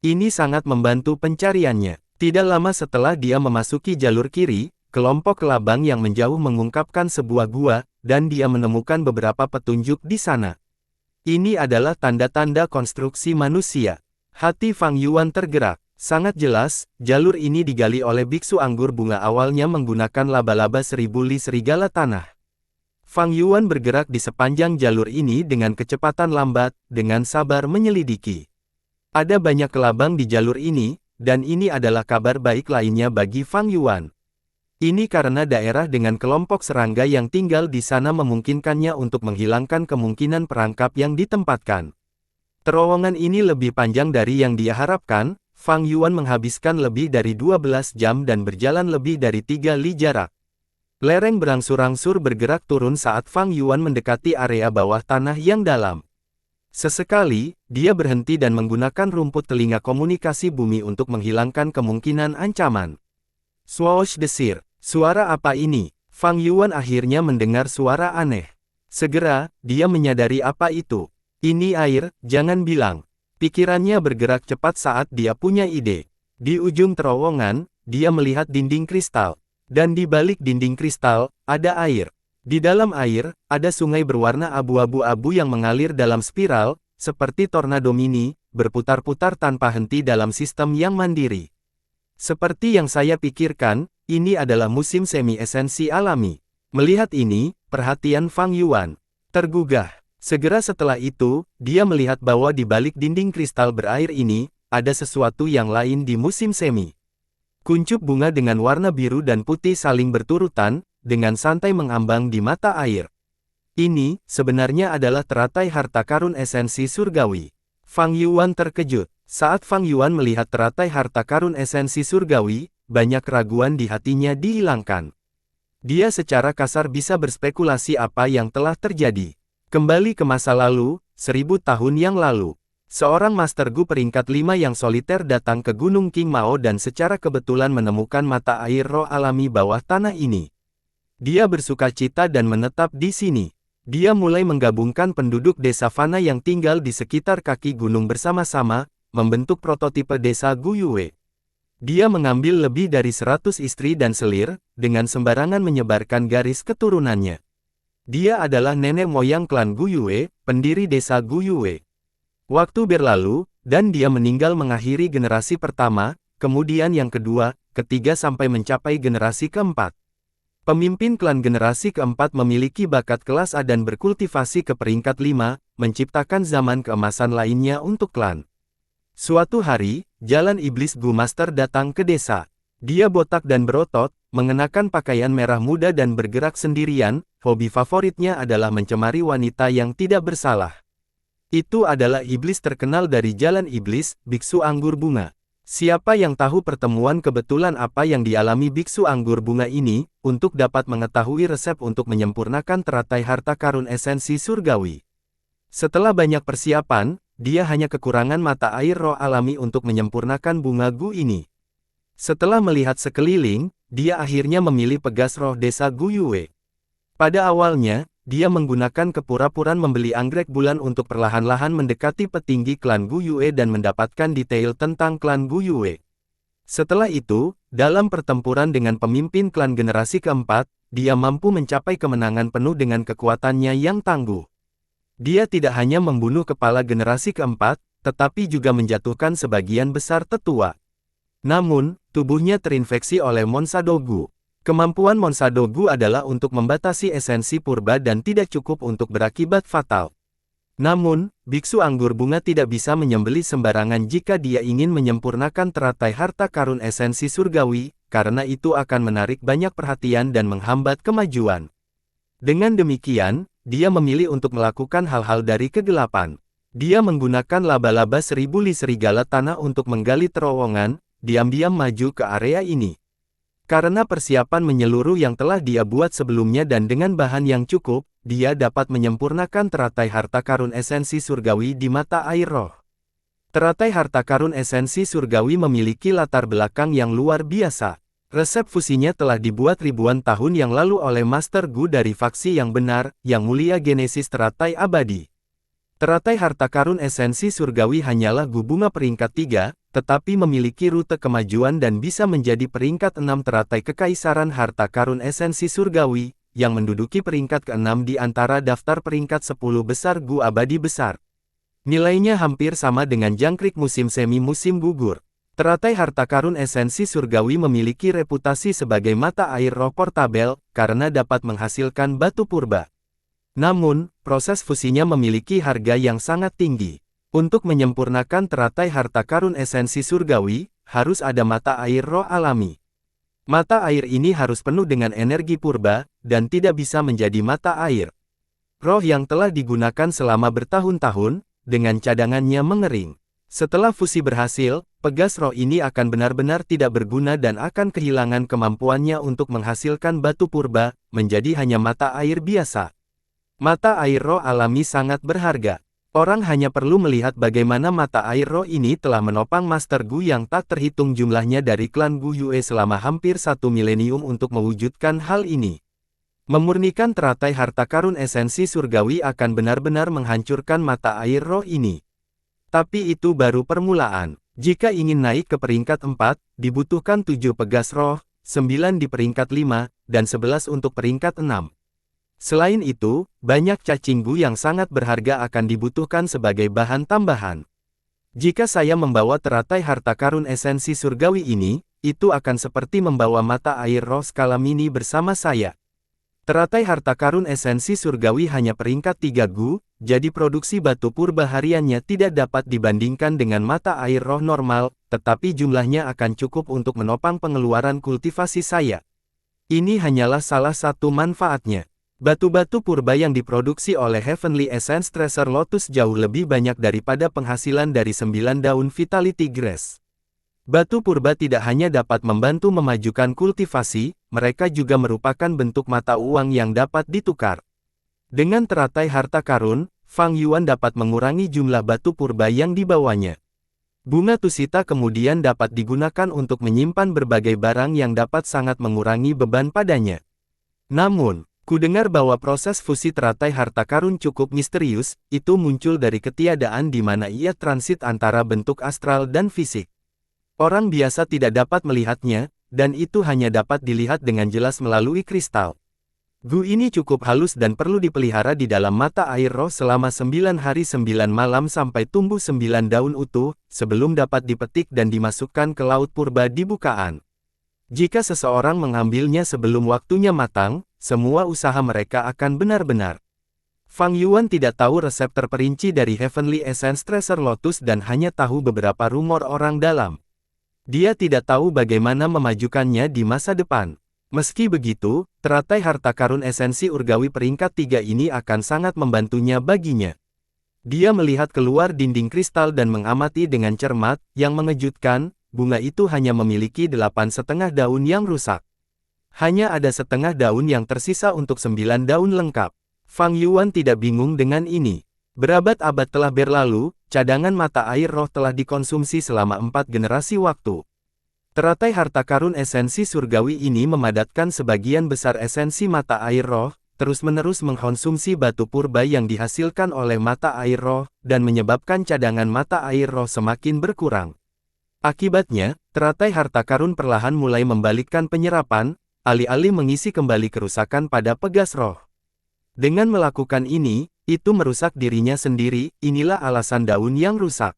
Ini sangat membantu pencariannya. Tidak lama setelah dia memasuki jalur kiri, kelompok kelabang yang menjauh mengungkapkan sebuah gua, dan dia menemukan beberapa petunjuk di sana. Ini adalah tanda-tanda konstruksi manusia. Hati Fang Yuan tergerak. Sangat jelas, jalur ini digali oleh biksu anggur bunga awalnya menggunakan laba-laba 1000 li serigala tanah. Fang Yuan bergerak di sepanjang jalur ini dengan kecepatan lambat, dengan sabar menyelidiki. Ada banyak kelabang di jalur ini, dan ini adalah kabar baik lainnya bagi Fang Yuan. Ini karena daerah dengan kelompok serangga yang tinggal di sana memungkinkannya untuk menghilangkan kemungkinan perangkap yang ditempatkan. Terowongan ini lebih panjang dari yang dia harapkan. Fang Yuan menghabiskan lebih dari 12 jam dan berjalan lebih dari 3 li jarak. Lereng berangsur-angsur bergerak turun saat Fang Yuan mendekati area bawah tanah yang dalam. Sesekali, dia berhenti dan menggunakan rumput telinga komunikasi bumi untuk menghilangkan kemungkinan ancaman. Swoosh desir. Suara apa ini? Fang Yuan akhirnya mendengar suara aneh. Segera, dia menyadari apa itu. Ini air, jangan bilang. Pikirannya bergerak cepat saat dia punya ide. Di ujung terowongan, dia melihat dinding kristal. Dan di balik dinding kristal, ada air. Di dalam air, ada sungai berwarna abu-abu yang mengalir dalam spiral, seperti tornado mini, berputar-putar tanpa henti dalam sistem yang mandiri. Seperti yang saya pikirkan, ini adalah musim semi-esensi alami. Melihat ini, perhatian Fang Yuan tergugah. Segera setelah itu, dia melihat bahwa di balik dinding kristal berair ini, ada sesuatu yang lain di musim semi. Kuncup bunga dengan warna biru dan putih saling berturutan, dengan santai mengambang di mata air. Ini, sebenarnya adalah teratai harta karun esensi surgawi. Fang Yuan terkejut. Saat Fang Yuan melihat teratai harta karun esensi surgawi, banyak keraguan di hatinya dihilangkan. Dia secara kasar bisa berspekulasi apa yang telah terjadi. Kembali ke masa lalu, 1000 tahun yang lalu. Seorang Master Gu peringkat 5 yang soliter datang ke Gunung King Mao dan secara kebetulan menemukan mata air roh alami bawah tanah ini. Dia bersukacita dan menetap di sini. Dia mulai menggabungkan penduduk desa Fana yang tinggal di sekitar kaki gunung bersama-sama, membentuk prototipe desa Guyue. Dia mengambil lebih dari 100 istri dan selir, dengan sembarangan menyebarkan garis keturunannya. Dia adalah nenek moyang klan Guyue, pendiri desa Guyue. Waktu berlalu, dan dia meninggal mengakhiri generasi pertama, kemudian yang kedua, ketiga sampai mencapai generasi keempat. Pemimpin klan generasi keempat memiliki bakat kelas A dan berkultivasi ke peringkat 5, menciptakan zaman keemasan lainnya untuk klan. Suatu hari, Jalan Iblis Gu Master datang ke desa. Dia botak dan berotot, mengenakan pakaian merah muda dan bergerak sendirian, hobi favoritnya adalah mencemari wanita yang tidak bersalah. Itu adalah iblis terkenal dari jalan iblis, biksu anggur bunga. Siapa yang tahu pertemuan kebetulan apa yang dialami biksu anggur bunga ini, untuk dapat mengetahui resep untuk menyempurnakan teratai harta karun esensi surgawi. Setelah banyak persiapan, dia hanya kekurangan mata air roh alami untuk menyempurnakan bunga gu ini. Setelah melihat sekeliling, dia akhirnya memilih pegas roh desa Gu Yue. Pada awalnya, dia menggunakan kepura-puraan membeli anggrek bulan untuk perlahan-lahan mendekati petinggi klan Gu Yue dan mendapatkan detail tentang klan Gu Yue. Setelah itu, dalam pertempuran dengan pemimpin klan generasi keempat, dia mampu mencapai kemenangan penuh dengan kekuatannya yang tangguh. Dia tidak hanya membunuh kepala generasi keempat, tetapi juga menjatuhkan sebagian besar tetua. Namun, tubuhnya terinfeksi oleh Monsado Gu. Kemampuan Monsado Gu adalah untuk membatasi esensi purba dan tidak cukup untuk berakibat fatal. Namun, biksu anggur bunga tidak bisa menyembelih sembarangan jika dia ingin menyempurnakan teratai harta karun esensi surgawi, karena itu akan menarik banyak perhatian dan menghambat kemajuan. Dengan demikian, dia memilih untuk melakukan hal-hal dari kegelapan. Dia menggunakan laba-laba seribu li serigala tanah untuk menggali terowongan, diam-diam maju ke area ini. Karena persiapan menyeluruh yang telah dia buat sebelumnya dan dengan bahan yang cukup, dia dapat menyempurnakan teratai harta karun esensi surgawi di mata air roh. Teratai harta karun esensi surgawi memiliki latar belakang yang luar biasa. Resep fusinya telah dibuat ribuan tahun yang lalu oleh Master Gu dari faksi yang benar, yang mulia Genesis Teratai Abadi. Teratai harta karun esensi surgawi hanyalah Gu bunga peringkat 3, tetapi memiliki rute kemajuan dan bisa menjadi peringkat 6 teratai kekaisaran harta karun esensi surgawi, yang menduduki peringkat ke-6 di antara daftar peringkat 10 besar Gu abadi besar. Nilainya hampir sama dengan jangkrik musim semi musim gugur. Teratai harta karun esensi surgawi memiliki reputasi sebagai mata air roh portabel, karena dapat menghasilkan batu purba. Namun, proses fusinya memiliki harga yang sangat tinggi. Untuk menyempurnakan teratai harta karun esensi surgawi, harus ada mata air roh alami. Mata air ini harus penuh dengan energi purba, dan tidak bisa menjadi mata air roh yang telah digunakan selama bertahun-tahun, dengan cadangannya mengering. Setelah fusi berhasil, pegas roh ini akan benar-benar tidak berguna dan akan kehilangan kemampuannya untuk menghasilkan batu purba, menjadi hanya mata air biasa. Mata air roh alami sangat berharga. Orang hanya perlu melihat bagaimana mata air roh ini telah menopang Master Gu yang tak terhitung jumlahnya dari klan Gu Yue selama hampir 1 milenium untuk mewujudkan hal ini. Memurnikan teratai harta karun esensi surgawi akan benar-benar menghancurkan mata air roh ini. Tapi itu baru permulaan. Jika ingin naik ke peringkat 4, dibutuhkan 7 pegas roh, 9 di peringkat 5, dan 11 untuk peringkat 6. Selain itu, banyak cacing Gu yang sangat berharga akan dibutuhkan sebagai bahan tambahan. Jika saya membawa teratai harta karun esensi surgawi ini, itu akan seperti membawa mata air roh skala mini bersama saya. Teratai harta karun esensi surgawi hanya peringkat 3 Gu, jadi produksi batu purba hariannya tidak dapat dibandingkan dengan mata air roh normal, tetapi jumlahnya akan cukup untuk menopang pengeluaran kultivasi saya. Ini hanyalah salah satu manfaatnya. Batu-batu purba yang diproduksi oleh Heavenly Essence Treasure Lotus jauh lebih banyak daripada penghasilan dari 9 daun Vitality Grass. Batu purba tidak hanya dapat membantu memajukan kultivasi, mereka juga merupakan bentuk mata uang yang dapat ditukar. Dengan teratai harta karun, Fang Yuan dapat mengurangi jumlah batu purba yang dibawanya. Bunga tusita kemudian dapat digunakan untuk menyimpan berbagai barang yang dapat sangat mengurangi beban padanya. Namun, ku dengar bahwa proses fusi teratai harta karun cukup misterius, itu muncul dari ketiadaan di mana ia transit antara bentuk astral dan fisik. Orang biasa tidak dapat melihatnya, dan itu hanya dapat dilihat dengan jelas melalui kristal. Gu ini cukup halus dan perlu dipelihara di dalam mata air roh selama 9 hari 9 malam sampai tumbuh 9 daun utuh, sebelum dapat dipetik dan dimasukkan ke laut purba di bukaan. Jika seseorang mengambilnya sebelum waktunya matang, semua usaha mereka akan benar-benar. Fang Yuan tidak tahu resep terperinci dari Heavenly Essence Treasure Lotus dan hanya tahu beberapa rumor orang dalam. Dia tidak tahu bagaimana memajukannya di masa depan. Meski begitu, teratai harta karun esensi urgawi peringkat 3 ini akan sangat membantunya baginya. Dia melihat keluar dinding kristal dan mengamati dengan cermat. Yang mengejutkan, bunga itu hanya memiliki 8,5 daun yang rusak. Hanya ada setengah daun yang tersisa untuk 9 daun lengkap. Fang Yuan tidak bingung dengan ini. Berabad-abad telah berlalu, cadangan mata air roh telah dikonsumsi selama 4 generasi waktu. Teratai harta karun esensi surgawi ini memadatkan sebagian besar esensi mata air roh, terus-menerus mengkonsumsi batu purba yang dihasilkan oleh mata air roh, dan menyebabkan cadangan mata air roh semakin berkurang. Akibatnya, teratai harta karun perlahan mulai membalikkan penyerapan, alih-alih mengisi kembali kerusakan pada pegas roh. Dengan melakukan ini, itu merusak dirinya sendiri. Inilah alasan daun yang rusak.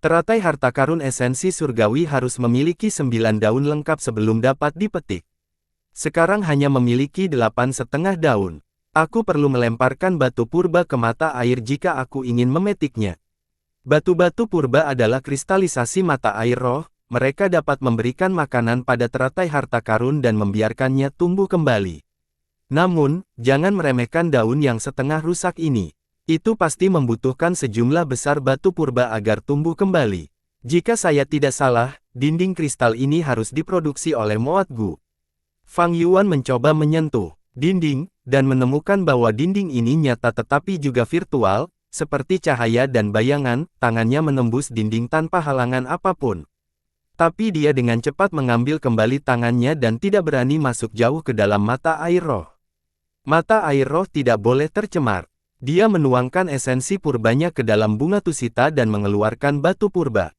Teratai harta karun esensi surgawi harus memiliki 9 daun lengkap sebelum dapat dipetik. Sekarang hanya memiliki 8,5 daun. Aku perlu melemparkan batu purba ke mata air jika aku ingin memetiknya. Batu-batu purba adalah kristalisasi mata air roh. Mereka dapat memberikan makanan pada teratai harta karun dan membiarkannya tumbuh kembali. Namun, jangan meremehkan daun yang setengah rusak ini. Itu pasti membutuhkan sejumlah besar batu purba agar tumbuh kembali. Jika saya tidak salah, dinding kristal ini harus diproduksi oleh Moat Gu. Fang Yuan mencoba menyentuh dinding, dan menemukan bahwa dinding ini nyata tetapi juga virtual, seperti cahaya dan bayangan. Tangannya menembus dinding tanpa halangan apapun. Tapi dia dengan cepat mengambil kembali tangannya dan tidak berani masuk jauh ke dalam mata air roh. Mata air roh tidak boleh tercemar. Dia menuangkan esensi purbanya ke dalam bunga tusita dan mengeluarkan batu purba.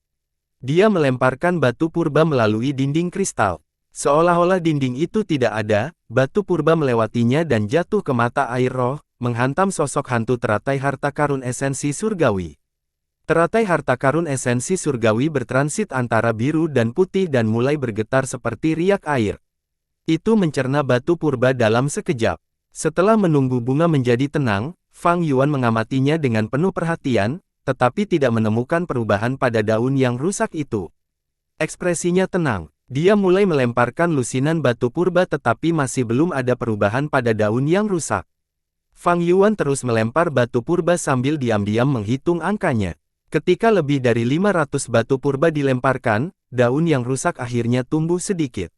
Dia melemparkan batu purba melalui dinding kristal. Seolah-olah dinding itu tidak ada, batu purba melewatinya dan jatuh ke mata air roh, menghantam sosok hantu teratai harta karun esensi surgawi. Teratai harta karun esensi surgawi bertransit antara biru dan putih dan mulai bergetar seperti riak air. Itu mencerna batu purba dalam sekejap. Setelah menunggu bunga menjadi tenang, Fang Yuan mengamatinya dengan penuh perhatian, tetapi tidak menemukan perubahan pada daun yang rusak itu. Ekspresinya tenang. Dia mulai melemparkan lusinan batu purba tetapi masih belum ada perubahan pada daun yang rusak. Fang Yuan terus melempar batu purba sambil diam-diam menghitung angkanya. Ketika lebih dari 500 batu purba dilemparkan, daun yang rusak akhirnya tumbuh sedikit.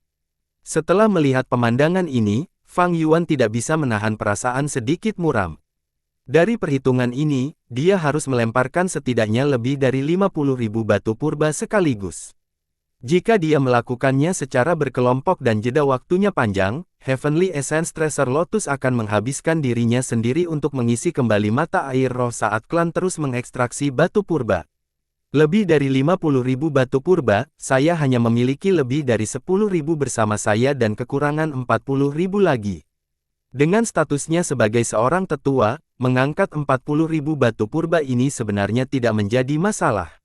Setelah melihat pemandangan ini, Fang Yuan tidak bisa menahan perasaan sedikit muram. Dari perhitungan ini, dia harus melemparkan setidaknya lebih dari 50.000 batu purba sekaligus. Jika dia melakukannya secara berkelompok dan jeda waktunya panjang, Heavenly Essence Treasure Lotus akan menghabiskan dirinya sendiri untuk mengisi kembali mata air roh saat klan terus mengekstraksi batu purba. Lebih dari 50.000 batu purba, saya hanya memiliki lebih dari 10.000 bersama saya dan kekurangan 40.000 lagi. Dengan statusnya sebagai seorang tetua, mengangkat 40.000 batu purba ini sebenarnya tidak menjadi masalah.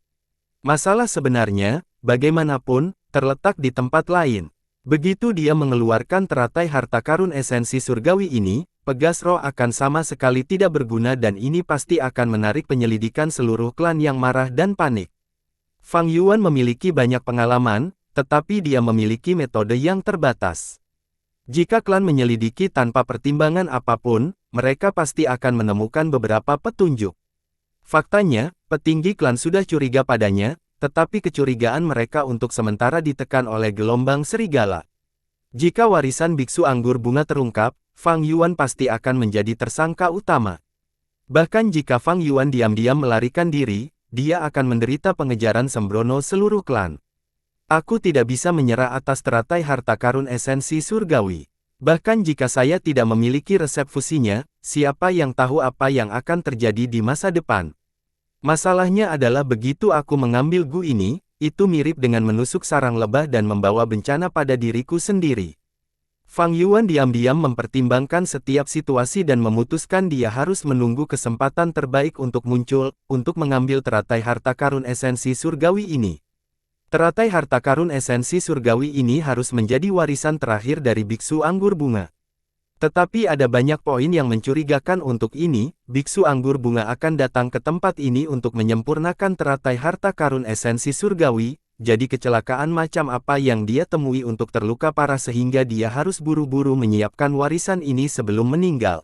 Masalah sebenarnya, bagaimanapun, terletak di tempat lain. Begitu dia mengeluarkan teratai harta karun esensi surgawi ini, pegas roh akan sama sekali tidak berguna dan ini pasti akan menarik penyelidikan seluruh klan yang marah dan panik. Fang Yuan memiliki banyak pengalaman, tetapi dia memiliki metode yang terbatas. Jika klan menyelidiki tanpa pertimbangan apapun, mereka pasti akan menemukan beberapa petunjuk. Faktanya, petinggi klan sudah curiga padanya, tetapi kecurigaan mereka untuk sementara ditekan oleh gelombang serigala. Jika warisan biksu anggur bunga terungkap, Fang Yuan pasti akan menjadi tersangka utama. Bahkan jika Fang Yuan diam-diam melarikan diri, dia akan menderita pengejaran sembrono seluruh klan. Aku tidak bisa menyerah atas teratai harta karun esensi surgawi. Bahkan jika saya tidak memiliki resep fusinya, siapa yang tahu apa yang akan terjadi di masa depan. Masalahnya adalah begitu aku mengambil gu ini, itu mirip dengan menusuk sarang lebah dan membawa bencana pada diriku sendiri. Fang Yuan diam-diam mempertimbangkan setiap situasi dan memutuskan dia harus menunggu kesempatan terbaik untuk muncul, untuk mengambil teratai harta karun esensi surgawi ini. Teratai harta karun esensi surgawi ini harus menjadi warisan terakhir dari biksu anggur bunga. Tetapi ada banyak poin yang mencurigakan untuk ini. Biksu anggur bunga akan datang ke tempat ini untuk menyempurnakan teratai harta karun esensi surgawi. Jadi kecelakaan macam apa yang dia temui untuk terluka parah sehingga dia harus buru-buru menyiapkan warisan ini sebelum meninggal.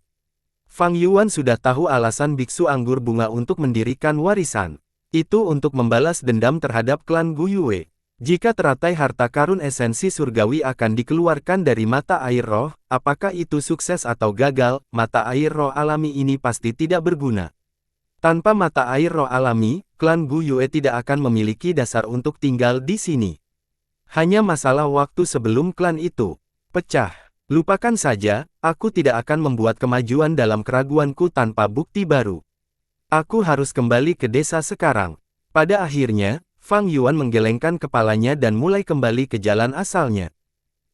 Fang Yuan sudah tahu alasan biksu anggur bunga untuk mendirikan warisan. Itu untuk membalas dendam terhadap klan Gu Yue. Jika teratai harta karun esensi surgawi akan dikeluarkan dari mata air roh, apakah itu sukses atau gagal, mata air roh alami ini pasti tidak berguna. Tanpa mata air roh alami, klan Gu Yue tidak akan memiliki dasar untuk tinggal di sini. Hanya masalah waktu sebelum klan itu pecah. Lupakan saja, aku tidak akan membuat kemajuan dalam keraguanku tanpa bukti baru. Aku harus kembali ke desa sekarang. Pada akhirnya, Fang Yuan menggelengkan kepalanya dan mulai kembali ke jalan asalnya.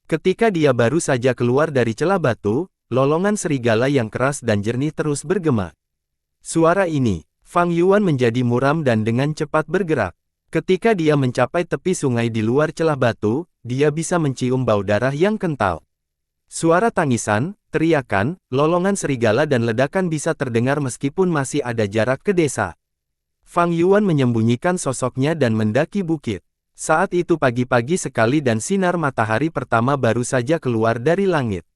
Ketika dia baru saja keluar dari celah batu, lolongan serigala yang keras dan jernih terus bergema. Suara ini, Fang Yuan menjadi muram dan dengan cepat bergerak. Ketika dia mencapai tepi sungai di luar celah batu, dia bisa mencium bau darah yang kental. Suara tangisan, teriakan, lolongan serigala dan ledakan bisa terdengar meskipun masih ada jarak ke desa. Fang Yuan menyembunyikan sosoknya dan mendaki bukit. Saat itu pagi-pagi sekali dan sinar matahari pertama baru saja keluar dari langit.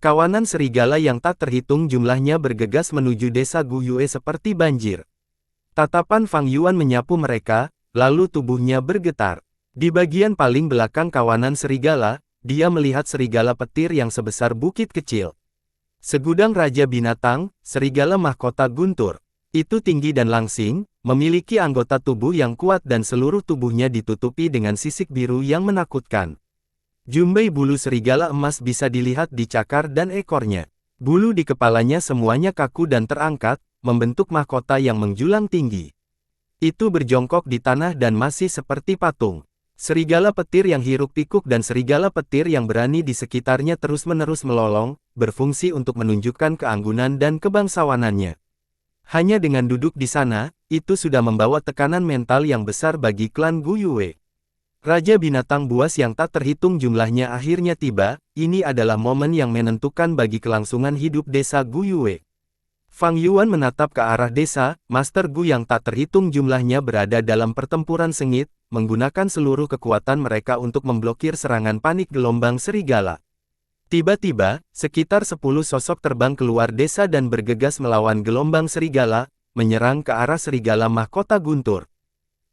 Kawanan serigala yang tak terhitung jumlahnya bergegas menuju desa Gu Yue seperti banjir. Tatapan Fang Yuan menyapu mereka, lalu tubuhnya bergetar. Di bagian paling belakang kawanan serigala, dia melihat serigala petir yang sebesar bukit kecil. Segudang raja binatang, serigala mahkota guntur. Itu tinggi dan langsing, memiliki anggota tubuh yang kuat dan seluruh tubuhnya ditutupi dengan sisik biru yang menakutkan. Jumbai bulu serigala emas bisa dilihat di cakar dan ekornya. Bulu di kepalanya semuanya kaku dan terangkat, membentuk mahkota yang menjulang tinggi. Itu berjongkok di tanah dan masih seperti patung. Serigala petir yang hiruk-pikuk dan serigala petir yang berani di sekitarnya terus-menerus melolong, berfungsi untuk menunjukkan keanggunan dan kebangsawanannya. Hanya dengan duduk di sana, itu sudah membawa tekanan mental yang besar bagi klan Gu Yue. Raja binatang buas yang tak terhitung jumlahnya akhirnya tiba, ini adalah momen yang menentukan bagi kelangsungan hidup desa Gu Yue. Fang Yuan menatap ke arah desa, Master Gu yang tak terhitung jumlahnya berada dalam pertempuran sengit, menggunakan seluruh kekuatan mereka untuk memblokir serangan panik gelombang serigala. Tiba-tiba, sekitar 10 sosok terbang keluar desa dan bergegas melawan gelombang serigala, menyerang ke arah serigala mahkota guntur.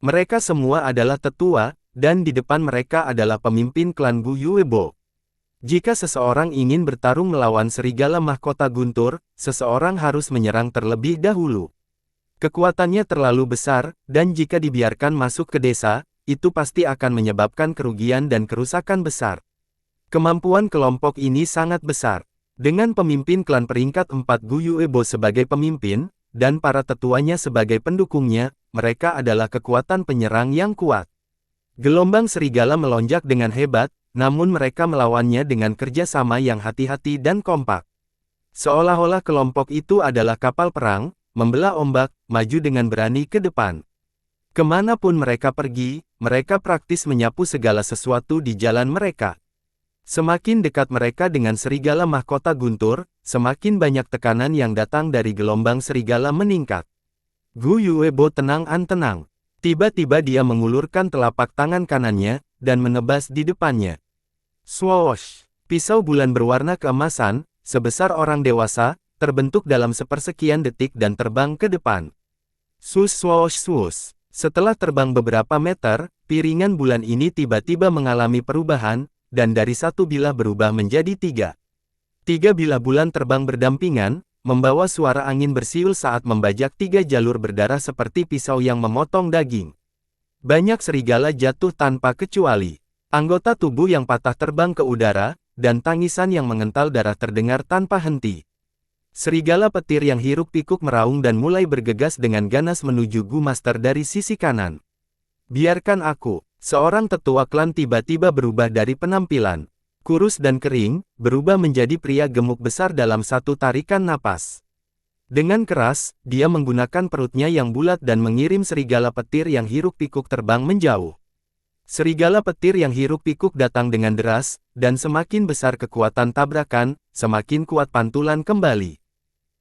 Mereka semua adalah tetua, dan di depan mereka adalah pemimpin klan Gu Yue Bo. Jika seseorang ingin bertarung melawan serigala mahkota guntur, seseorang harus menyerang terlebih dahulu. Kekuatannya terlalu besar, dan jika dibiarkan masuk ke desa, itu pasti akan menyebabkan kerugian dan kerusakan besar. Kemampuan kelompok ini sangat besar. Dengan pemimpin klan peringkat 4 Gu Yue Bo sebagai pemimpin, dan para tetuanya sebagai pendukungnya, mereka adalah kekuatan penyerang yang kuat. Gelombang serigala melonjak dengan hebat, namun mereka melawannya dengan kerjasama yang hati-hati dan kompak. Seolah-olah kelompok itu adalah kapal perang, membelah ombak, maju dengan berani ke depan. Kemanapun mereka pergi, mereka praktis menyapu segala sesuatu di jalan mereka. Semakin dekat mereka dengan serigala mahkota guntur, semakin banyak tekanan yang datang dari gelombang serigala meningkat. Gu Yue Bo tenang. Tiba-tiba dia mengulurkan telapak tangan kanannya, dan menebas di depannya. Swoosh! Pisau bulan berwarna keemasan, sebesar orang dewasa, terbentuk dalam sepersekian detik dan terbang ke depan. Swoosh. Setelah terbang beberapa meter, piringan bulan ini tiba-tiba mengalami perubahan, dan dari satu bilah berubah menjadi 3. 3 bilah bulan terbang berdampingan, membawa suara angin bersiul saat membajak 3 jalur berdarah seperti pisau yang memotong daging. Banyak serigala jatuh tanpa kecuali. Anggota tubuh yang patah terbang ke udara, dan tangisan yang mengental darah terdengar tanpa henti. Serigala petir yang hiruk-pikuk meraung dan mulai bergegas dengan ganas menuju Gu Master dari sisi kanan. Biarkan aku. Seorang tetua klan tiba-tiba berubah dari penampilan kurus dan kering, berubah menjadi pria gemuk besar dalam satu tarikan napas. Dengan keras, dia menggunakan perutnya yang bulat dan mengirim serigala petir yang hiruk-pikuk terbang menjauh. Serigala petir yang hiruk-pikuk datang dengan deras, dan semakin besar kekuatan tabrakan, semakin kuat pantulan kembali.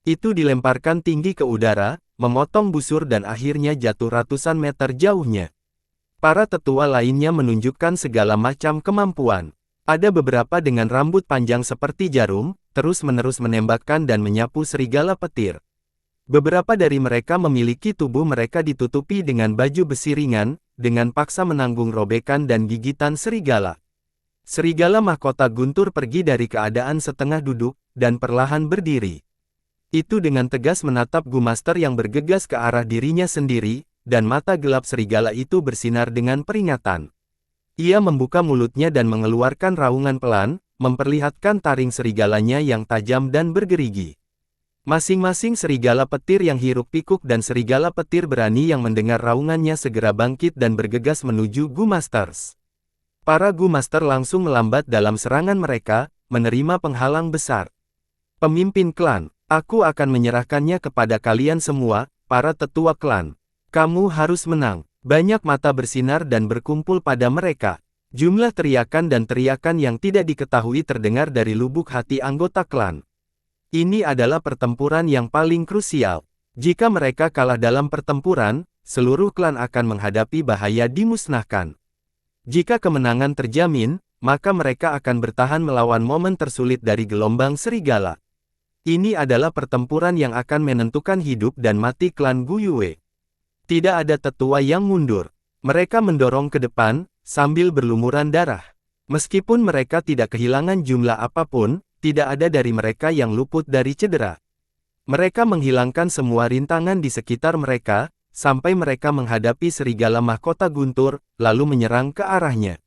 Itu dilemparkan tinggi ke udara, memotong busur dan akhirnya jatuh ratusan meter jauhnya. Para tetua lainnya menunjukkan segala macam kemampuan. Ada beberapa dengan rambut panjang seperti jarum, terus-menerus menembakkan dan menyapu serigala petir. Beberapa dari mereka memiliki tubuh mereka ditutupi dengan baju besi ringan, dengan paksa menanggung robekan dan gigitan serigala. Serigala mahkota guntur pergi dari keadaan setengah duduk, dan perlahan berdiri. Itu dengan tegas menatap Gu Master yang bergegas ke arah dirinya sendiri, dan mata gelap serigala itu bersinar dengan peringatan. Ia membuka mulutnya dan mengeluarkan raungan pelan, memperlihatkan taring serigalanya yang tajam dan bergerigi. Masing-masing serigala petir yang hiruk-pikuk dan serigala petir berani yang mendengar raungannya segera bangkit dan bergegas menuju Gu Masters. Para Gu Master langsung melambat dalam serangan mereka, menerima penghalang besar. Pemimpin klan, aku akan menyerahkannya kepada kalian semua, para tetua klan. Kamu harus menang. Banyak mata bersinar dan berkumpul pada mereka. Jumlah teriakan dan teriakan yang tidak diketahui terdengar dari lubuk hati anggota klan. Ini adalah pertempuran yang paling krusial. Jika mereka kalah dalam pertempuran, seluruh klan akan menghadapi bahaya dimusnahkan. Jika kemenangan terjamin, maka mereka akan bertahan melawan momen tersulit dari gelombang serigala. Ini adalah pertempuran yang akan menentukan hidup dan mati klan Gu Yue. Tidak ada tetua yang mundur. Mereka mendorong ke depan, sambil berlumuran darah. Meskipun mereka tidak kehilangan jumlah apapun, tidak ada dari mereka yang luput dari cedera. Mereka menghilangkan semua rintangan di sekitar mereka, sampai mereka menghadapi serigala mahkota guntur, lalu menyerang ke arahnya.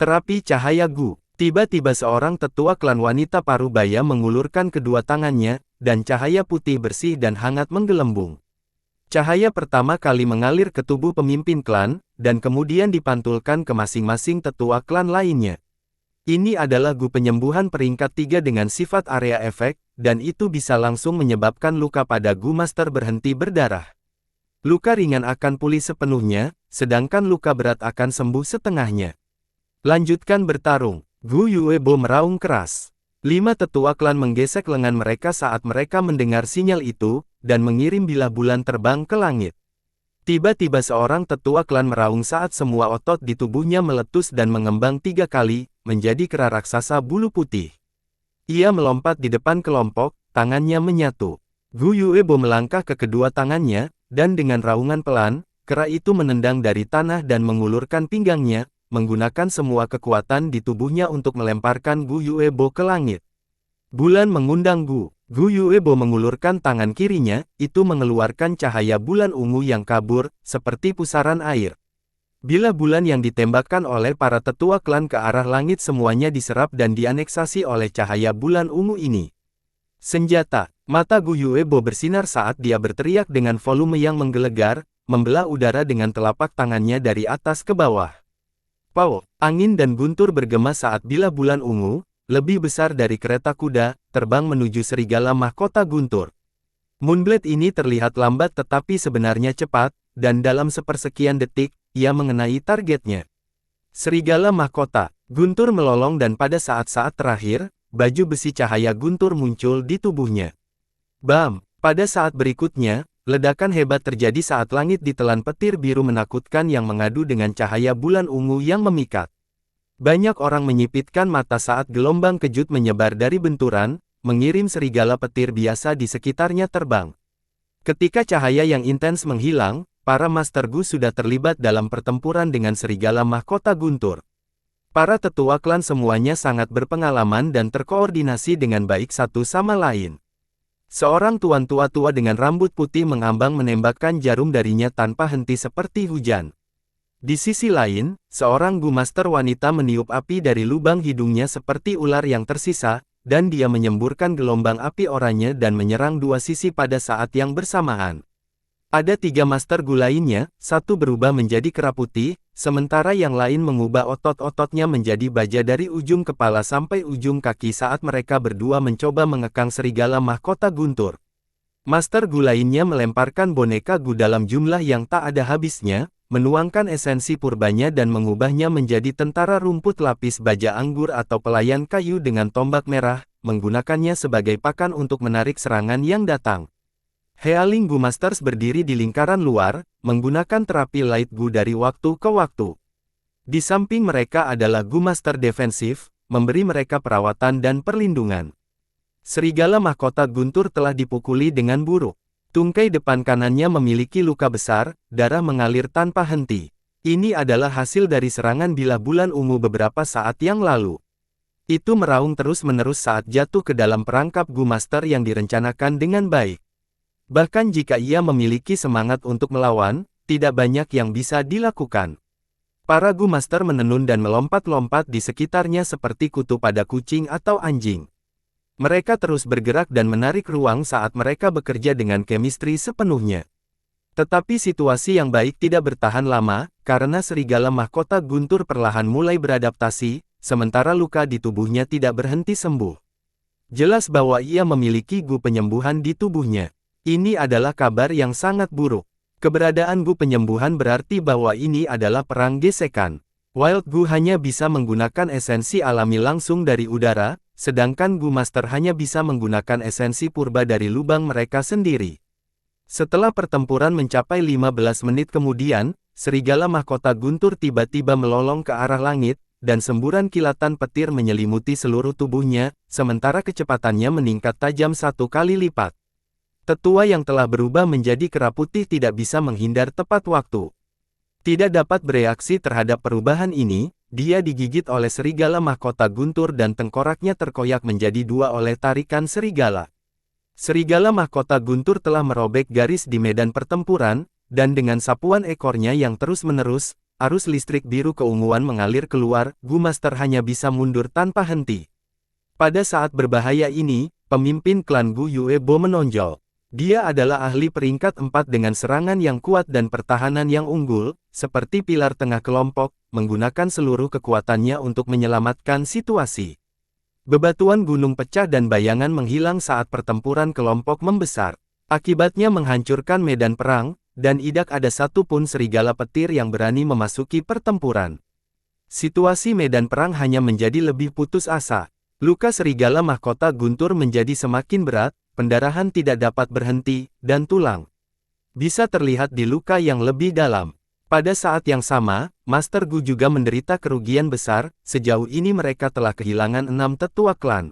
Terapi cahaya Gu. Tiba-tiba seorang tetua klan wanita Parubaya mengulurkan kedua tangannya, dan cahaya putih bersih dan hangat menggelembung. Cahaya pertama kali mengalir ke tubuh pemimpin klan, dan kemudian dipantulkan ke masing-masing tetua klan lainnya. Ini adalah Gu penyembuhan peringkat 3 dengan sifat area efek, dan itu bisa langsung menyebabkan luka pada Gu Master berhenti berdarah. Luka ringan akan pulih sepenuhnya, sedangkan luka berat akan sembuh setengahnya. Lanjutkan bertarung. Gu Yuebo meraung keras. 5 tetua klan menggesek lengan mereka saat mereka mendengar sinyal itu, dan mengirim bilah bulan terbang ke langit. Tiba-tiba seorang tetua klan meraung saat semua otot di tubuhnya meletus dan mengembang 3 kali, menjadi kera raksasa bulu putih. Ia melompat di depan kelompok, tangannya menyatu. Gu Yuebo melangkah ke kedua tangannya, dan dengan raungan pelan, kera itu menendang dari tanah dan mengulurkan pinggangnya, menggunakan semua kekuatan di tubuhnya untuk melemparkan Gu Yuebo ke langit. Bulan mengundang Gu. Gu Yuebo mengulurkan tangan kirinya, itu mengeluarkan cahaya bulan ungu yang kabur, seperti pusaran air. Bila bulan yang ditembakkan oleh para tetua klan ke arah langit semuanya diserap dan dianeksasi oleh cahaya bulan ungu ini. Senjata. Mata Gu Yuebo bersinar saat dia berteriak dengan volume yang menggelegar, membelah udara dengan telapak tangannya dari atas ke bawah. Pow! Angin dan guntur bergema saat bilah bulan ungu, lebih besar dari kereta kuda, terbang menuju serigala mahkota guntur. Moonblade ini terlihat lambat tetapi sebenarnya cepat, dan dalam sepersekian detik, ia mengenai targetnya. Serigala mahkota, guntur melolong dan pada saat-saat terakhir, baju besi cahaya guntur muncul di tubuhnya. Bam! Pada saat berikutnya, ledakan hebat terjadi saat langit ditelan petir biru menakutkan yang mengadu dengan cahaya bulan ungu yang memikat. Banyak orang menyipitkan mata saat gelombang kejut menyebar dari benturan, mengirim serigala petir biasa di sekitarnya terbang. Ketika cahaya yang intens menghilang, para Master Gu sudah terlibat dalam pertempuran dengan serigala mahkota guntur. Para tetua klan semuanya sangat berpengalaman dan terkoordinasi dengan baik satu sama lain. Seorang tuan tua-tua dengan rambut putih mengambang menembakkan jarum darinya tanpa henti seperti hujan. Di sisi lain, seorang Gu Master wanita meniup api dari lubang hidungnya seperti ular yang tersisa, dan dia menyemburkan gelombang api oranye dan menyerang dua sisi pada saat yang bersamaan. Ada 3 Master Gu lainnya, satu berubah menjadi kera putih, sementara yang lain mengubah otot-ototnya menjadi baja dari ujung kepala sampai ujung kaki saat mereka berdua mencoba mengekang serigala mahkota guntur. Master Gu lainnya melemparkan boneka Gu dalam jumlah yang tak ada habisnya, menuangkan esensi purbanya dan mengubahnya menjadi tentara rumput lapis baja anggur atau pelayan kayu dengan tombak merah, menggunakannya sebagai pakan untuk menarik serangan yang datang. Healing Gu Masters berdiri di lingkaran luar, menggunakan terapi Light Gu dari waktu ke waktu. Di samping mereka adalah Gu Master defensif, memberi mereka perawatan dan perlindungan. Serigala mahkota guntur telah dipukuli dengan buruk. Tungkai depan kanannya memiliki luka besar, darah mengalir tanpa henti. Ini adalah hasil dari serangan bilah bulan ungu beberapa saat yang lalu. Itu meraung terus-menerus saat jatuh ke dalam perangkap Gu Master yang direncanakan dengan baik. Bahkan jika ia memiliki semangat untuk melawan, tidak banyak yang bisa dilakukan. Para Gu Master menenun dan melompat-lompat di sekitarnya seperti kutu pada kucing atau anjing. Mereka terus bergerak dan menarik ruang saat mereka bekerja dengan chemistry sepenuhnya. Tetapi situasi yang baik tidak bertahan lama, karena serigala mahkota guntur perlahan mulai beradaptasi, sementara luka di tubuhnya tidak berhenti sembuh. Jelas bahwa ia memiliki Gu penyembuhan di tubuhnya. Ini adalah kabar yang sangat buruk. Keberadaan Gu penyembuhan berarti bahwa ini adalah perang gesekan. Wild Gu hanya bisa menggunakan esensi alami langsung dari udara, sedangkan Gu Master hanya bisa menggunakan esensi purba dari lubang mereka sendiri. Setelah pertempuran mencapai 15 menit kemudian, serigala mahkota guntur tiba-tiba melolong ke arah langit, dan semburan kilatan petir menyelimuti seluruh tubuhnya, sementara kecepatannya meningkat tajam 1 kali lipat. Tetua yang telah berubah menjadi kera putih tidak bisa menghindar tepat waktu. Tidak dapat bereaksi terhadap perubahan ini, dia digigit oleh serigala mahkota guntur dan tengkoraknya terkoyak menjadi 2 oleh tarikan serigala. Serigala mahkota guntur telah merobek garis di medan pertempuran, dan dengan sapuan ekornya yang terus-menerus, arus listrik biru keunguan mengalir keluar, Gu Master hanya bisa mundur tanpa henti. Pada saat berbahaya ini, pemimpin klan Gu Yuebo menonjol. Dia adalah ahli peringkat 4 dengan serangan yang kuat dan pertahanan yang unggul, seperti pilar tengah kelompok, menggunakan seluruh kekuatannya untuk menyelamatkan situasi. Bebatuan gunung pecah dan bayangan menghilang saat pertempuran kelompok membesar. Akibatnya menghancurkan medan perang, dan tidak ada satupun serigala petir yang berani memasuki pertempuran. Situasi medan perang hanya menjadi lebih putus asa. Luka serigala mahkota guntur menjadi semakin berat, pendarahan tidak dapat berhenti, dan tulang bisa terlihat di luka yang lebih dalam. Pada saat yang sama, Master Gu juga menderita kerugian besar, sejauh ini mereka telah kehilangan 6 tetua klan.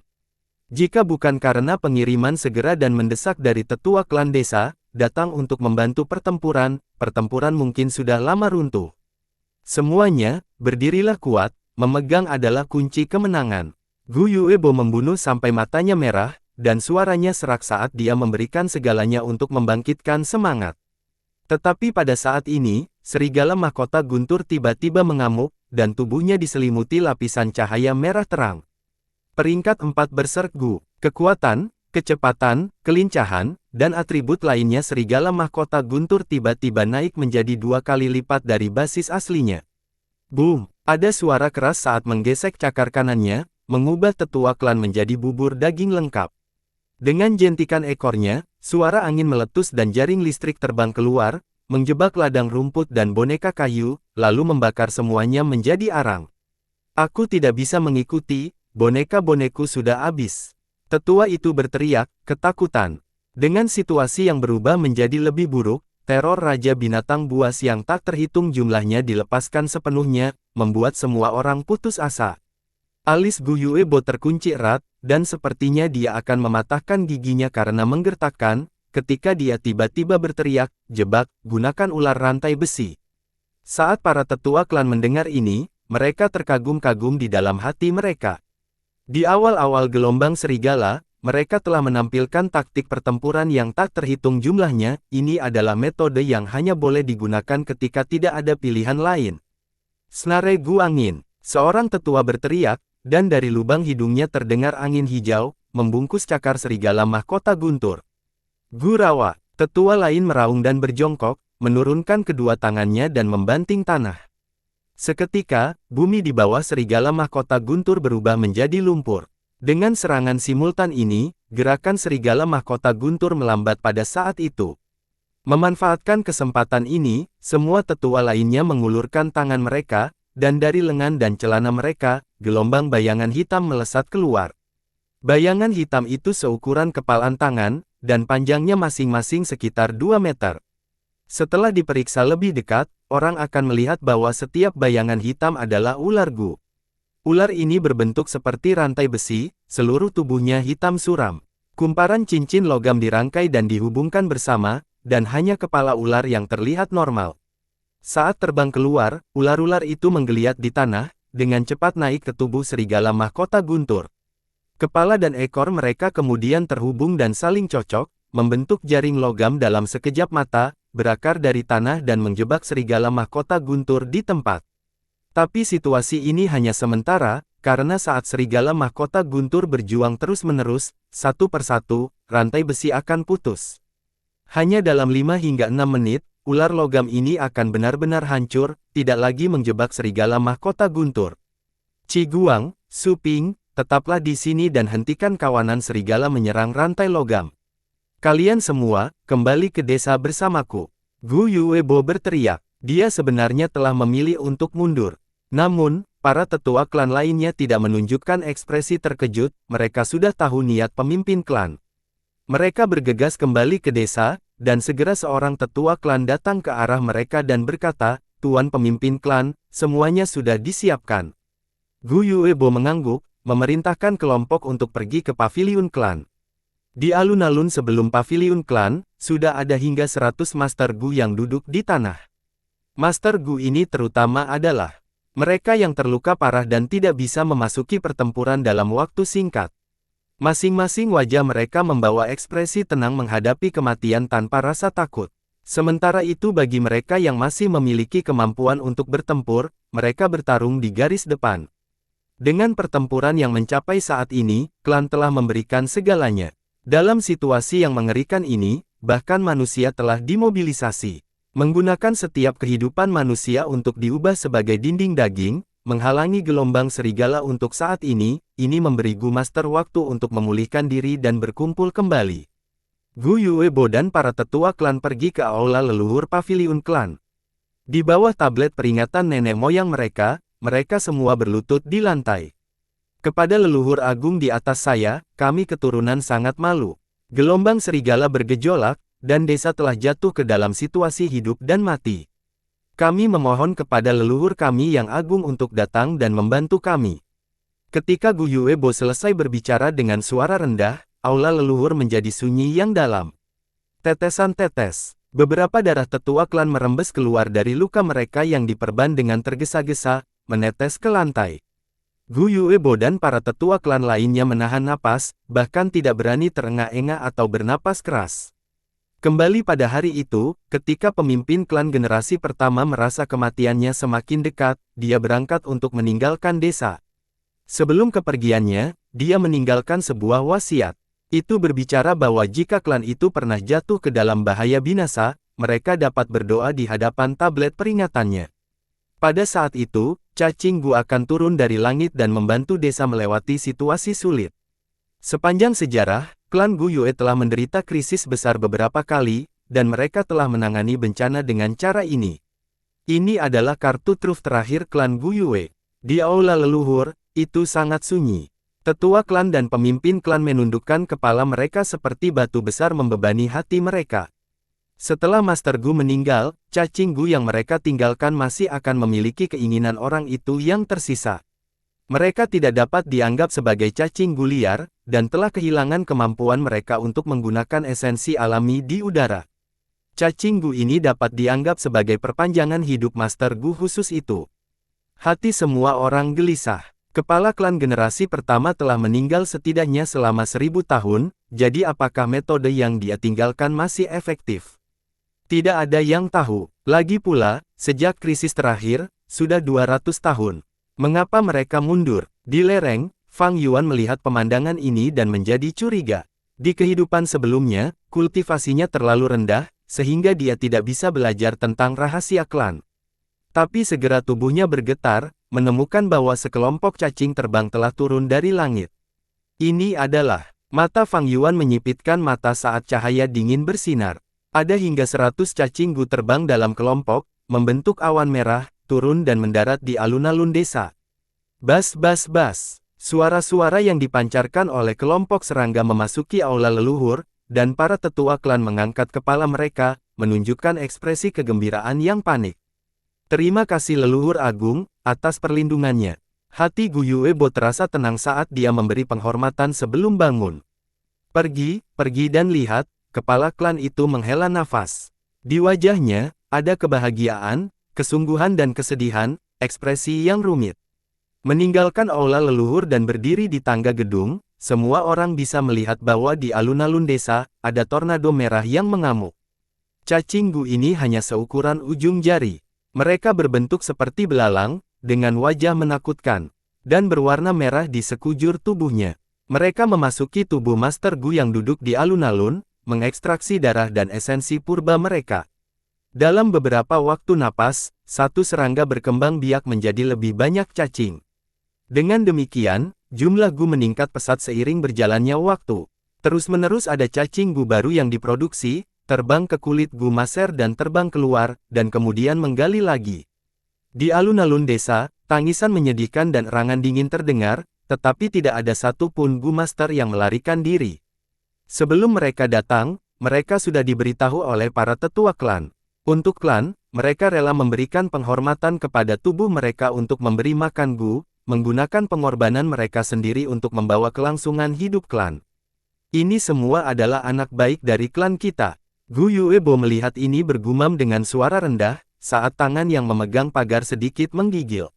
Jika bukan karena pengiriman segera dan mendesak dari tetua klan desa, datang untuk membantu pertempuran, pertempuran mungkin sudah lama runtuh. Semuanya, berdirilah kuat, memegang adalah kunci kemenangan. Gu Yuebo membunuh sampai matanya merah, dan suaranya serak saat dia memberikan segalanya untuk membangkitkan semangat. Tetapi pada saat ini, serigala mahkota guntur tiba-tiba mengamuk, dan tubuhnya diselimuti lapisan cahaya merah terang. Peringkat 4 Berserk Gu, kekuatan, kecepatan, kelincahan, dan atribut lainnya serigala mahkota guntur tiba-tiba naik menjadi 2 kali lipat dari basis aslinya. Boom! Ada suara keras saat menggesek cakar kanannya, mengubah tetua klan menjadi bubur daging lengkap. Dengan jentikan ekornya, suara angin meletus dan jaring listrik terbang keluar, menjebak ladang rumput dan boneka kayu, lalu membakar semuanya menjadi arang. Aku tidak bisa mengikuti, boneka-boneku sudah habis. Tetua itu berteriak, ketakutan. Dengan situasi yang berubah menjadi lebih buruk, teror Raja Binatang Buas yang tak terhitung jumlahnya dilepaskan sepenuhnya, membuat semua orang putus asa. Alis Gu Yuebo terkunci erat, dan sepertinya dia akan mematahkan giginya karena menggertakkan, ketika dia tiba-tiba berteriak, jebak, gunakan ular rantai besi. Saat para tetua klan mendengar ini, mereka terkagum-kagum di dalam hati mereka. Di awal-awal gelombang serigala, mereka telah menampilkan taktik pertempuran yang tak terhitung jumlahnya, ini adalah metode yang hanya boleh digunakan ketika tidak ada pilihan lain. Snare Gu Angin, seorang tetua berteriak, dan dari lubang hidungnya terdengar angin hijau, membungkus cakar serigala mahkota guntur. Gu Rawa, tetua lain meraung dan berjongkok, menurunkan kedua tangannya dan membanting tanah. Seketika, bumi di bawah serigala mahkota guntur berubah menjadi lumpur. Dengan serangan simultan ini, gerakan serigala mahkota guntur melambat pada saat itu. Memanfaatkan kesempatan ini, semua tetua lainnya mengulurkan tangan mereka, dan dari lengan dan celana mereka, gelombang bayangan hitam melesat keluar. Bayangan hitam itu seukuran kepalan tangan, dan panjangnya masing-masing sekitar 2 meter. Setelah diperiksa lebih dekat, orang akan melihat bahwa setiap bayangan hitam adalah ular Gu. Ular ini berbentuk seperti rantai besi, seluruh tubuhnya hitam suram. Kumparan cincin logam dirangkai dan dihubungkan bersama, dan hanya kepala ular yang terlihat normal. Saat terbang keluar, ular-ular itu menggeliat di tanah, dengan cepat naik ke tubuh serigala mahkota guntur. Kepala dan ekor mereka kemudian terhubung dan saling cocok, membentuk jaring logam dalam sekejap mata, berakar dari tanah dan menjebak serigala mahkota guntur di tempat. Tapi situasi ini hanya sementara, karena saat serigala mahkota guntur berjuang terus-menerus, satu persatu, rantai besi akan putus. Hanya dalam 5 hingga 6 menit, ular logam ini akan benar-benar hancur, tidak lagi menjebak serigala mahkota guntur. Qi Guang, Su Ping, tetaplah di sini dan hentikan kawanan serigala menyerang rantai logam. Kalian semua, kembali ke desa bersamaku. Gu Yuebo berteriak. Dia sebenarnya telah memilih untuk mundur. Namun, para tetua klan lainnya tidak menunjukkan ekspresi terkejut, mereka sudah tahu niat pemimpin klan. Mereka bergegas kembali ke desa, dan segera seorang tetua klan datang ke arah mereka dan berkata, "Tuan pemimpin klan, semuanya sudah disiapkan." Gu Yuebo mengangguk, memerintahkan kelompok untuk pergi ke paviliun klan. Di alun-alun sebelum paviliun klan, sudah ada hingga 100 Master Gu yang duduk di tanah. Master Gu ini terutama adalah mereka yang terluka parah dan tidak bisa memasuki pertempuran dalam waktu singkat. Masing-masing wajah mereka membawa ekspresi tenang menghadapi kematian tanpa rasa takut. Sementara itu bagi mereka yang masih memiliki kemampuan untuk bertempur, mereka bertarung di garis depan. Dengan pertempuran yang mencapai saat ini, klan telah memberikan segalanya. Dalam situasi yang mengerikan ini, bahkan manusia telah dimobilisasi. Menggunakan setiap kehidupan manusia untuk diubah sebagai dinding daging, menghalangi gelombang serigala untuk saat ini memberi Gu Master waktu untuk memulihkan diri dan berkumpul kembali. Gu Yuebo dan para tetua klan pergi ke aula leluhur paviliun klan. Di bawah tablet peringatan nenek moyang mereka, mereka semua berlutut di lantai. Kepada leluhur agung di atas saya, kami keturunan sangat malu. Gelombang serigala bergejolak, dan desa telah jatuh ke dalam situasi hidup dan mati. Kami memohon kepada leluhur kami yang agung untuk datang dan membantu kami. Ketika Gu Yuebo selesai berbicara dengan suara rendah, aula leluhur menjadi sunyi yang dalam. Tetesan tetes. Beberapa darah tetua klan merembes keluar dari luka mereka yang diperban dengan tergesa-gesa, menetes ke lantai. Gu Yuebo dan para tetua klan lainnya menahan napas, bahkan tidak berani terengah-engah atau bernapas keras. Kembali pada hari itu, ketika pemimpin klan generasi pertama merasa kematiannya semakin dekat, dia berangkat untuk meninggalkan desa. Sebelum kepergiannya, dia meninggalkan sebuah wasiat. Itu berbicara bahwa jika klan itu pernah jatuh ke dalam bahaya binasa, mereka dapat berdoa di hadapan tablet peringatannya. Pada saat itu, Cacing Gu akan turun dari langit dan membantu desa melewati situasi sulit. Sepanjang sejarah, klan Gu Yue telah menderita krisis besar beberapa kali, dan mereka telah menangani bencana dengan cara ini. Ini adalah kartu truf terakhir klan Gu Yue. Di aula leluhur, itu sangat sunyi. Tetua klan dan pemimpin klan menundukkan kepala mereka seperti batu besar membebani hati mereka. Setelah Master Gu meninggal, Cacing Gu yang mereka tinggalkan masih akan memiliki keinginan orang itu yang tersisa. Mereka tidak dapat dianggap sebagai cacing Gu liar, dan telah kehilangan kemampuan mereka untuk menggunakan esensi alami di udara. Cacing Gu ini dapat dianggap sebagai perpanjangan hidup Master Gu khusus itu. Hati semua orang gelisah. Kepala klan generasi pertama telah meninggal setidaknya selama 1000 tahun, jadi apakah metode yang dia tinggalkan masih efektif? Tidak ada yang tahu. Lagi pula, sejak krisis terakhir, sudah 200 tahun. Mengapa mereka mundur? Di lereng, Fang Yuan melihat pemandangan ini dan menjadi curiga. Di kehidupan sebelumnya, kultivasinya terlalu rendah, sehingga dia tidak bisa belajar tentang rahasia klan. Tapi segera tubuhnya bergetar, menemukan bahwa sekelompok cacing terbang telah turun dari langit. Ini adalah, mata Fang Yuan menyipitkan mata saat cahaya dingin bersinar. Ada hingga 100 cacing Gu terbang dalam kelompok, membentuk awan merah, turun dan mendarat di alun-alun desa. Bas bas bas. Suara-suara yang dipancarkan oleh kelompok serangga memasuki aula leluhur, dan para tetua klan mengangkat kepala mereka, menunjukkan ekspresi kegembiraan yang panik. Terima kasih leluhur agung, atas perlindungannya. Hati Gu Yuebo terasa tenang saat dia memberi penghormatan sebelum bangun. Pergi dan lihat, kepala klan itu menghela nafas. Di wajahnya, ada kebahagiaan, kesungguhan dan kesedihan, ekspresi yang rumit. Meninggalkan aula leluhur dan berdiri di tangga gedung, semua orang bisa melihat bahwa di alun-alun desa, ada tornado merah yang mengamuk. Cacing Gu ini hanya seukuran ujung jari. Mereka berbentuk seperti belalang, dengan wajah menakutkan, dan berwarna merah di sekujur tubuhnya. Mereka memasuki tubuh Master Gu yang duduk di alun-alun, mengekstraksi darah dan esensi purba mereka. Dalam beberapa waktu napas, satu serangga berkembang biak menjadi lebih banyak cacing. Dengan demikian, jumlah Gu meningkat pesat seiring berjalannya waktu. Terus-menerus ada cacing Gu baru yang diproduksi, terbang ke kulit Gu Maser dan terbang keluar, dan kemudian menggali lagi. Di alun-alun desa, tangisan menyedihkan dan erangan dingin terdengar, tetapi tidak ada satupun Gu Master yang melarikan diri. Sebelum mereka datang, mereka sudah diberitahu oleh para tetua klan. Untuk klan, mereka rela memberikan penghormatan kepada tubuh mereka untuk memberi makan Gu, menggunakan pengorbanan mereka sendiri untuk membawa kelangsungan hidup klan. Ini semua adalah anak baik dari klan kita. Gu Yuebo melihat ini bergumam dengan suara rendah, saat tangan yang memegang pagar sedikit menggigil.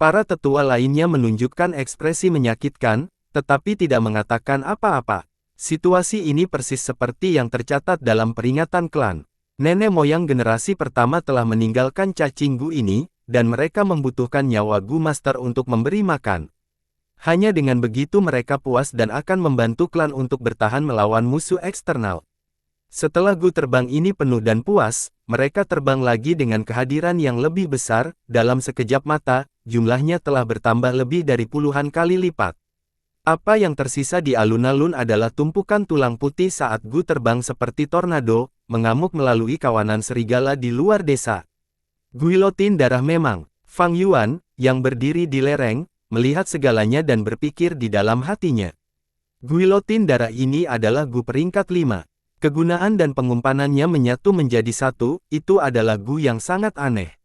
Para tetua lainnya menunjukkan ekspresi menyakitkan, tetapi tidak mengatakan apa-apa. Situasi ini persis seperti yang tercatat dalam peringatan klan. Nenek moyang generasi pertama telah meninggalkan cacing Gu ini, dan mereka membutuhkan nyawa Gu Master untuk memberi makan. Hanya dengan begitu mereka puas dan akan membantu klan untuk bertahan melawan musuh eksternal. Setelah Gu terbang ini penuh dan puas, mereka terbang lagi dengan kehadiran yang lebih besar. Dalam sekejap mata, jumlahnya telah bertambah lebih dari puluhan kali lipat. Apa yang tersisa di alun-alun adalah tumpukan tulang putih saat Gu terbang seperti tornado, mengamuk melalui kawanan serigala di luar desa. Guilotin darah memang. Fang Yuan, yang berdiri di lereng, melihat segalanya dan berpikir di dalam hatinya. Guilotin darah ini adalah Gu peringkat 5. Kegunaan dan pengumpanannya menyatu menjadi satu, itu adalah Gu yang sangat aneh.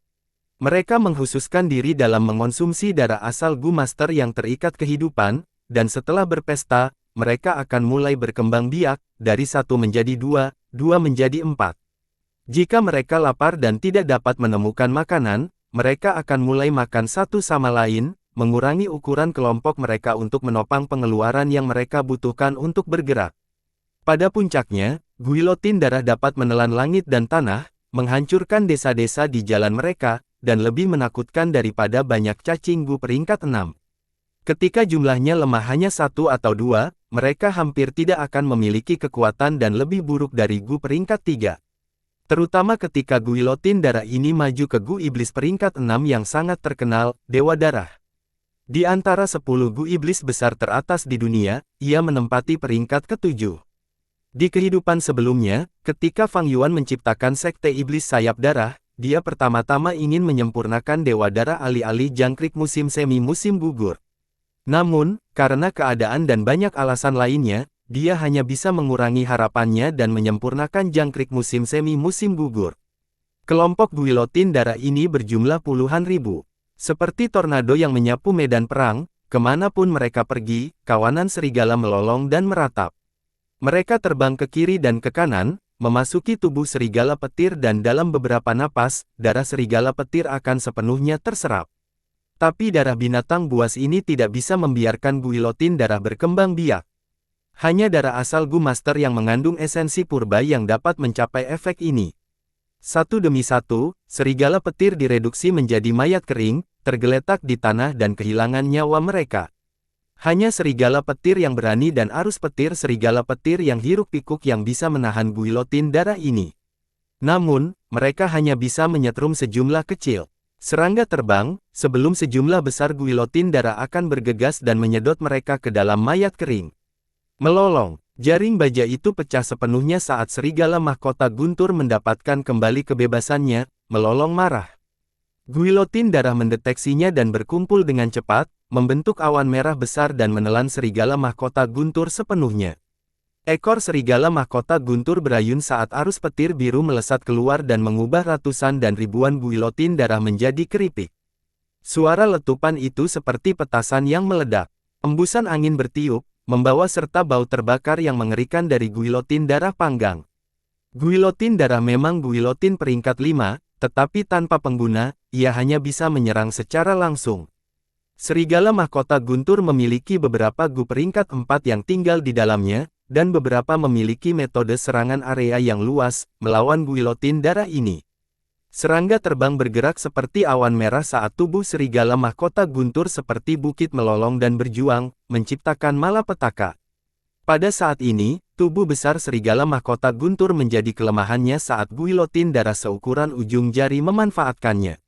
Mereka menghususkan diri dalam mengonsumsi darah asal Gu Master yang terikat kehidupan, dan setelah berpesta, mereka akan mulai berkembang biak, dari 1 menjadi 2, 2 menjadi 4. Jika mereka lapar dan tidak dapat menemukan makanan, mereka akan mulai makan satu sama lain, mengurangi ukuran kelompok mereka untuk menopang pengeluaran yang mereka butuhkan untuk bergerak. Pada puncaknya, guilotin darah dapat menelan langit dan tanah, menghancurkan desa-desa di jalan mereka, dan lebih menakutkan daripada banyak cacing Gu peringkat 6. Ketika jumlahnya lemah hanya 1 atau 2, mereka hampir tidak akan memiliki kekuatan dan lebih buruk dari Gu peringkat 3. Terutama ketika guilotin darah ini maju ke Gu Iblis peringkat 6 yang sangat terkenal, Dewa Darah. Di antara 10 Gu Iblis besar teratas di dunia, ia menempati peringkat ke-7. Di kehidupan sebelumnya, ketika Fang Yuan menciptakan Sekte Iblis Sayap Darah, dia pertama-tama ingin menyempurnakan Dewa Darah alih-alih jangkrik musim semi musim gugur. Namun, karena keadaan dan banyak alasan lainnya, dia hanya bisa mengurangi harapannya dan menyempurnakan jangkrik musim semi musim gugur. Kelompok guilotin darah ini berjumlah puluhan ribu. Seperti tornado yang menyapu medan perang, kemanapun mereka pergi, kawanan serigala melolong dan meratap. Mereka terbang ke kiri dan ke kanan, memasuki tubuh serigala petir dan dalam beberapa napas, darah serigala petir akan sepenuhnya terserap. Tapi darah binatang buas ini tidak bisa membiarkan guilotin darah berkembang biak. Hanya darah asal Gu Master yang mengandung esensi purba yang dapat mencapai efek ini. Satu demi satu, serigala petir direduksi menjadi mayat kering, tergeletak di tanah dan kehilangan nyawa mereka. Hanya serigala petir yang berani dan arus petir serigala petir yang hiruk-pikuk yang bisa menahan guilotin darah ini. Namun, mereka hanya bisa menyetrum sejumlah kecil. Serangga terbang, sebelum sejumlah besar guilotin darah akan bergegas dan menyedot mereka ke dalam mayat kering. Melolong, jaring baja itu pecah sepenuhnya saat serigala mahkota guntur mendapatkan kembali kebebasannya, melolong marah. Guilotin darah mendeteksinya dan berkumpul dengan cepat, membentuk awan merah besar dan menelan serigala mahkota guntur sepenuhnya. Ekor serigala mahkota guntur berayun saat arus petir biru melesat keluar dan mengubah ratusan dan ribuan guilotin darah menjadi keripik. Suara letupan itu seperti petasan yang meledak. Embusan angin bertiup, membawa serta bau terbakar yang mengerikan dari guilotin darah panggang. Guilotin darah memang guilotin peringkat 5, tetapi tanpa pengguna, ia hanya bisa menyerang secara langsung. Serigala mahkota guntur memiliki beberapa gu peringkat 4 yang tinggal di dalamnya, dan beberapa memiliki metode serangan area yang luas, melawan guilotin darah ini. Serangga terbang bergerak seperti awan merah saat tubuh serigala mahkota guntur seperti bukit melolong dan berjuang, menciptakan malapetaka. Pada saat ini, tubuh besar serigala mahkota guntur menjadi kelemahannya saat guilotin darah seukuran ujung jari memanfaatkannya.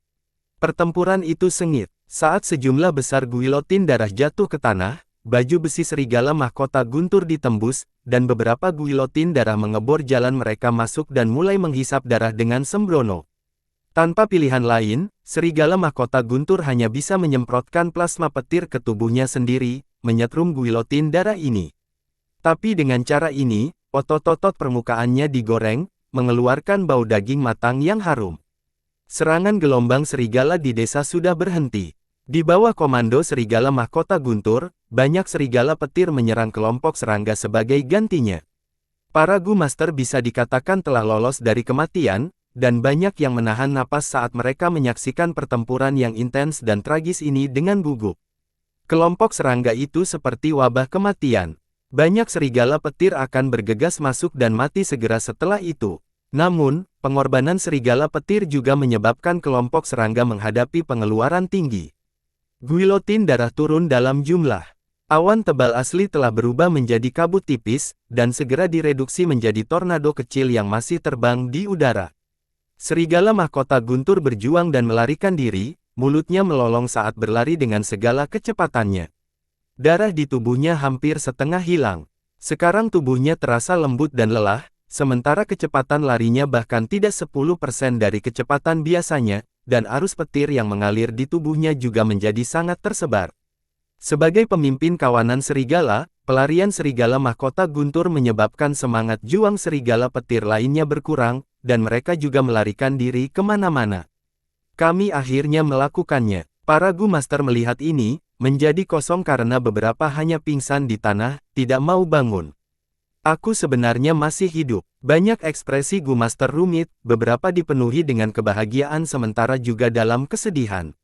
Pertempuran itu sengit. Saat sejumlah besar guilotin darah jatuh ke tanah, baju besi serigala mahkota guntur ditembus, dan beberapa guilotin darah mengebor jalan mereka masuk dan mulai menghisap darah dengan sembrono. Tanpa pilihan lain, serigala mahkota guntur hanya bisa menyemprotkan plasma petir ke tubuhnya sendiri, menyetrum guilotin darah ini. Tapi dengan cara ini, otot-otot permukaannya digoreng, mengeluarkan bau daging matang yang harum. Serangan gelombang serigala di desa sudah berhenti. Di bawah komando serigala mahkota guntur, banyak serigala petir menyerang kelompok serangga sebagai gantinya. Para Gu Master bisa dikatakan telah lolos dari kematian, dan banyak yang menahan napas saat mereka menyaksikan pertempuran yang intens dan tragis ini dengan gugup. Kelompok serangga itu seperti wabah kematian. Banyak serigala petir akan bergegas masuk dan mati segera setelah itu. Namun, pengorbanan serigala petir juga menyebabkan kelompok serangga menghadapi pengeluaran tinggi. Guilotin darah turun dalam jumlah. Awan tebal asli telah berubah menjadi kabut tipis, dan segera direduksi menjadi tornado kecil yang masih terbang di udara. Serigala mahkota guntur berjuang dan melarikan diri, mulutnya melolong saat berlari dengan segala kecepatannya. Darah di tubuhnya hampir setengah hilang. Sekarang tubuhnya terasa lembut dan lelah, sementara kecepatan larinya bahkan tidak 10% dari kecepatan biasanya, dan arus petir yang mengalir di tubuhnya juga menjadi sangat tersebar. Sebagai pemimpin kawanan serigala, pelarian serigala mahkota guntur menyebabkan semangat juang serigala petir lainnya berkurang, dan mereka juga melarikan diri kemana-mana. Kami akhirnya melakukannya. Para Gu Master melihat ini, menjadi kosong karena beberapa hanya pingsan di tanah, tidak mau bangun. Aku sebenarnya masih hidup. Banyak ekspresi Gu Master rumit, beberapa dipenuhi dengan kebahagiaan sementara juga dalam kesedihan.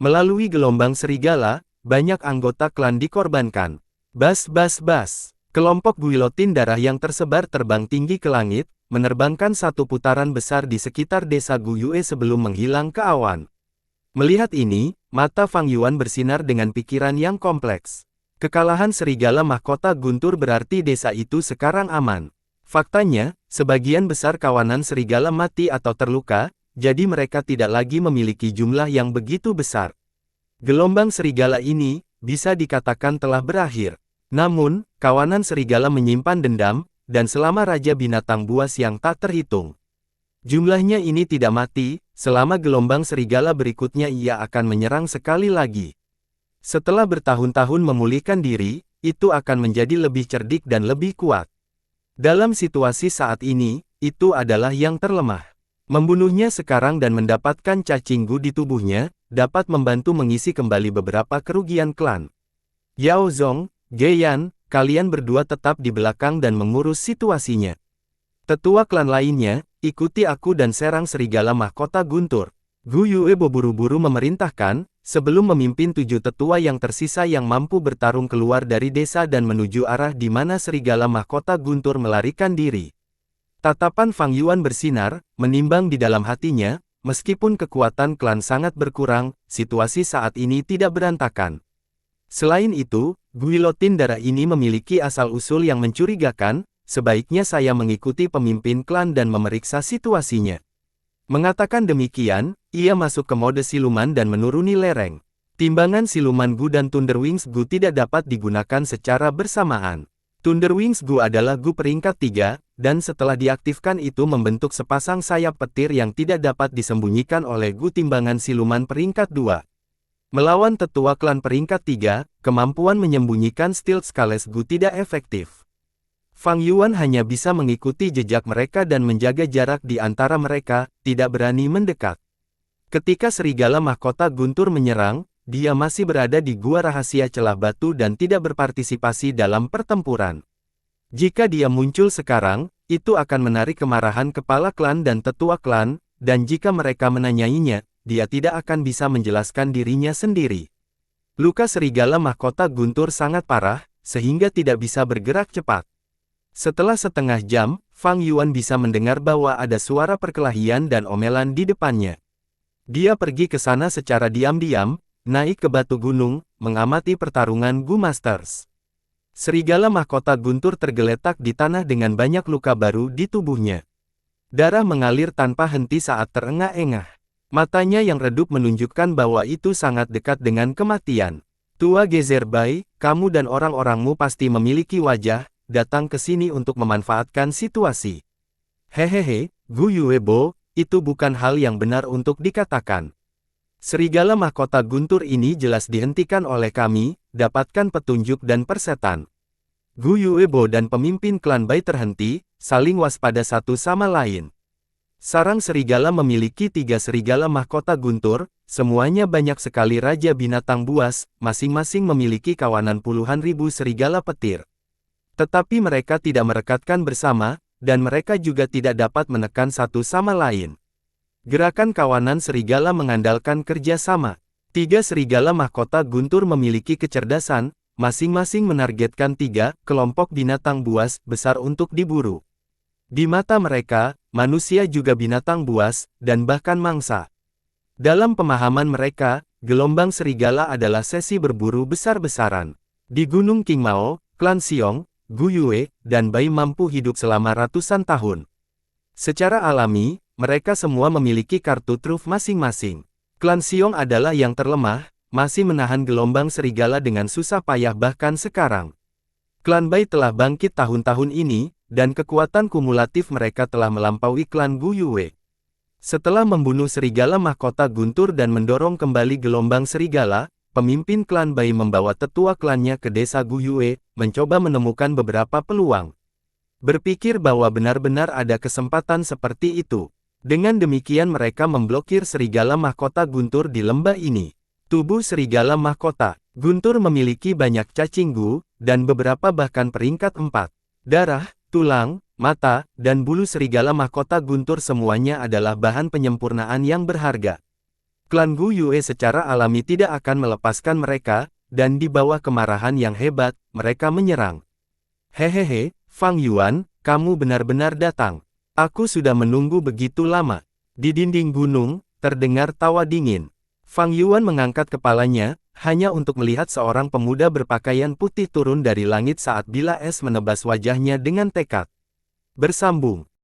Melalui gelombang serigala, banyak anggota klan dikorbankan. Bas bas bas. Kelompok guilotin darah yang tersebar terbang tinggi ke langit, menerbangkan satu putaran besar di sekitar desa Guyue sebelum menghilang ke awan. Melihat ini, mata Fang Yuan bersinar dengan pikiran yang kompleks. Kekalahan serigala mahkota guntur berarti desa itu sekarang aman. Faktanya, sebagian besar kawanan serigala mati atau terluka, jadi mereka tidak lagi memiliki jumlah yang begitu besar. Gelombang serigala ini, bisa dikatakan telah berakhir. Namun, kawanan serigala menyimpan dendam, dan selama Raja Binatang Buas yang tak terhitung. Jumlahnya ini tidak mati, selama gelombang serigala berikutnya ia akan menyerang sekali lagi. Setelah bertahun-tahun memulihkan diri, itu akan menjadi lebih cerdik dan lebih kuat. Dalam situasi saat ini, itu adalah yang terlemah. Membunuhnya sekarang dan mendapatkan cacing Gu di tubuhnya, dapat membantu mengisi kembali beberapa kerugian klan. Yao Zong, Geyan, kalian berdua tetap di belakang dan mengurus situasinya. Tetua klan lainnya, ikuti aku dan serang serigala mahkota guntur. Gu Yue buru-buru memerintahkan, sebelum memimpin 7 tetua yang tersisa yang mampu bertarung keluar dari desa dan menuju arah di mana serigala mahkota guntur melarikan diri. Tatapan Fang Yuan bersinar, menimbang di dalam hatinya, meskipun kekuatan klan sangat berkurang, situasi saat ini tidak berantakan. Selain itu, guilotin darah ini memiliki asal-usul yang mencurigakan, sebaiknya saya mengikuti pemimpin klan dan memeriksa situasinya. Mengatakan demikian, ia masuk ke mode siluman dan menuruni lereng. Timbangan siluman Gu dan Thunderwings Gu tidak dapat digunakan secara bersamaan. Thunderwings Gu adalah Gu peringkat 3, dan setelah diaktifkan itu membentuk sepasang sayap petir yang tidak dapat disembunyikan oleh Gu timbangan siluman peringkat 2. Melawan tetua klan peringkat 3, kemampuan menyembunyikan Stealth Scales Gu tidak efektif. Fang Yuan hanya bisa mengikuti jejak mereka dan menjaga jarak di antara mereka, tidak berani mendekat. Ketika serigala mahkota guntur menyerang, dia masih berada di gua rahasia celah batu dan tidak berpartisipasi dalam pertempuran. Jika dia muncul sekarang, itu akan menarik kemarahan kepala klan dan tetua klan, dan jika mereka menanyainya, dia tidak akan bisa menjelaskan dirinya sendiri. Luka serigala mahkota guntur sangat parah, sehingga tidak bisa bergerak cepat. Setelah setengah jam, Fang Yuan bisa mendengar bahwa ada suara perkelahian dan omelan di depannya. Dia pergi ke sana secara diam-diam, naik ke batu gunung, mengamati pertarungan Gu Masters. Serigala mahkota guntur tergeletak di tanah dengan banyak luka baru di tubuhnya. Darah mengalir tanpa henti saat terengah-engah. Matanya yang redup menunjukkan bahwa itu sangat dekat dengan kematian. Tua Gezerbai, kamu dan orang-orangmu pasti memiliki wajah, datang ke sini untuk memanfaatkan situasi. Hehehe, Gu Yuebo, itu bukan hal yang benar untuk dikatakan. Serigala mahkota guntur ini jelas dihentikan oleh kami, dapatkan petunjuk dan persetan. Gu Yuebo dan pemimpin klan Bai terhenti, saling waspada satu sama lain. Sarang serigala memiliki 3 serigala mahkota guntur, semuanya banyak sekali raja binatang buas, masing-masing memiliki kawanan puluhan ribu serigala petir. Tetapi mereka tidak merekatkan bersama, dan mereka juga tidak dapat menekan satu sama lain. Gerakan kawanan serigala mengandalkan kerjasama. 3 serigala mahkota guntur memiliki kecerdasan, masing-masing menargetkan 3 kelompok binatang buas besar untuk diburu. Di mata mereka, manusia juga binatang buas, dan bahkan mangsa. Dalam pemahaman mereka, gelombang serigala adalah sesi berburu besar-besaran. Di Gunung Qingmao, klan Xiong, Gu Yue, dan Bai mampu hidup selama ratusan tahun. Secara alami, mereka semua memiliki kartu truf masing-masing. Klan Xiong adalah yang terlemah, masih menahan gelombang serigala dengan susah payah bahkan sekarang. Klan Bai telah bangkit tahun-tahun ini, dan kekuatan kumulatif mereka telah melampaui klan Gu Yue. Setelah membunuh serigala mahkota guntur dan mendorong kembali gelombang serigala, pemimpin klan Bai membawa tetua klannya ke desa Gu Yue, mencoba menemukan beberapa peluang. Berpikir bahwa benar-benar ada kesempatan seperti itu. Dengan demikian mereka memblokir serigala mahkota guntur di lembah ini. Tubuh serigala mahkota guntur memiliki banyak cacing gu, dan beberapa bahkan peringkat 4. Darah, tulang, mata, dan bulu serigala mahkota guntur semuanya adalah bahan penyempurnaan yang berharga. Klan Gu Yue secara alami tidak akan melepaskan mereka, dan di bawah kemarahan yang hebat, mereka menyerang. Hehehe, Fang Yuan, kamu benar-benar datang. Aku sudah menunggu begitu lama. Di dinding gunung, terdengar tawa dingin. Fang Yuan mengangkat kepalanya, hanya untuk melihat seorang pemuda berpakaian putih turun dari langit saat bila es menebas wajahnya dengan tekad. Bersambung.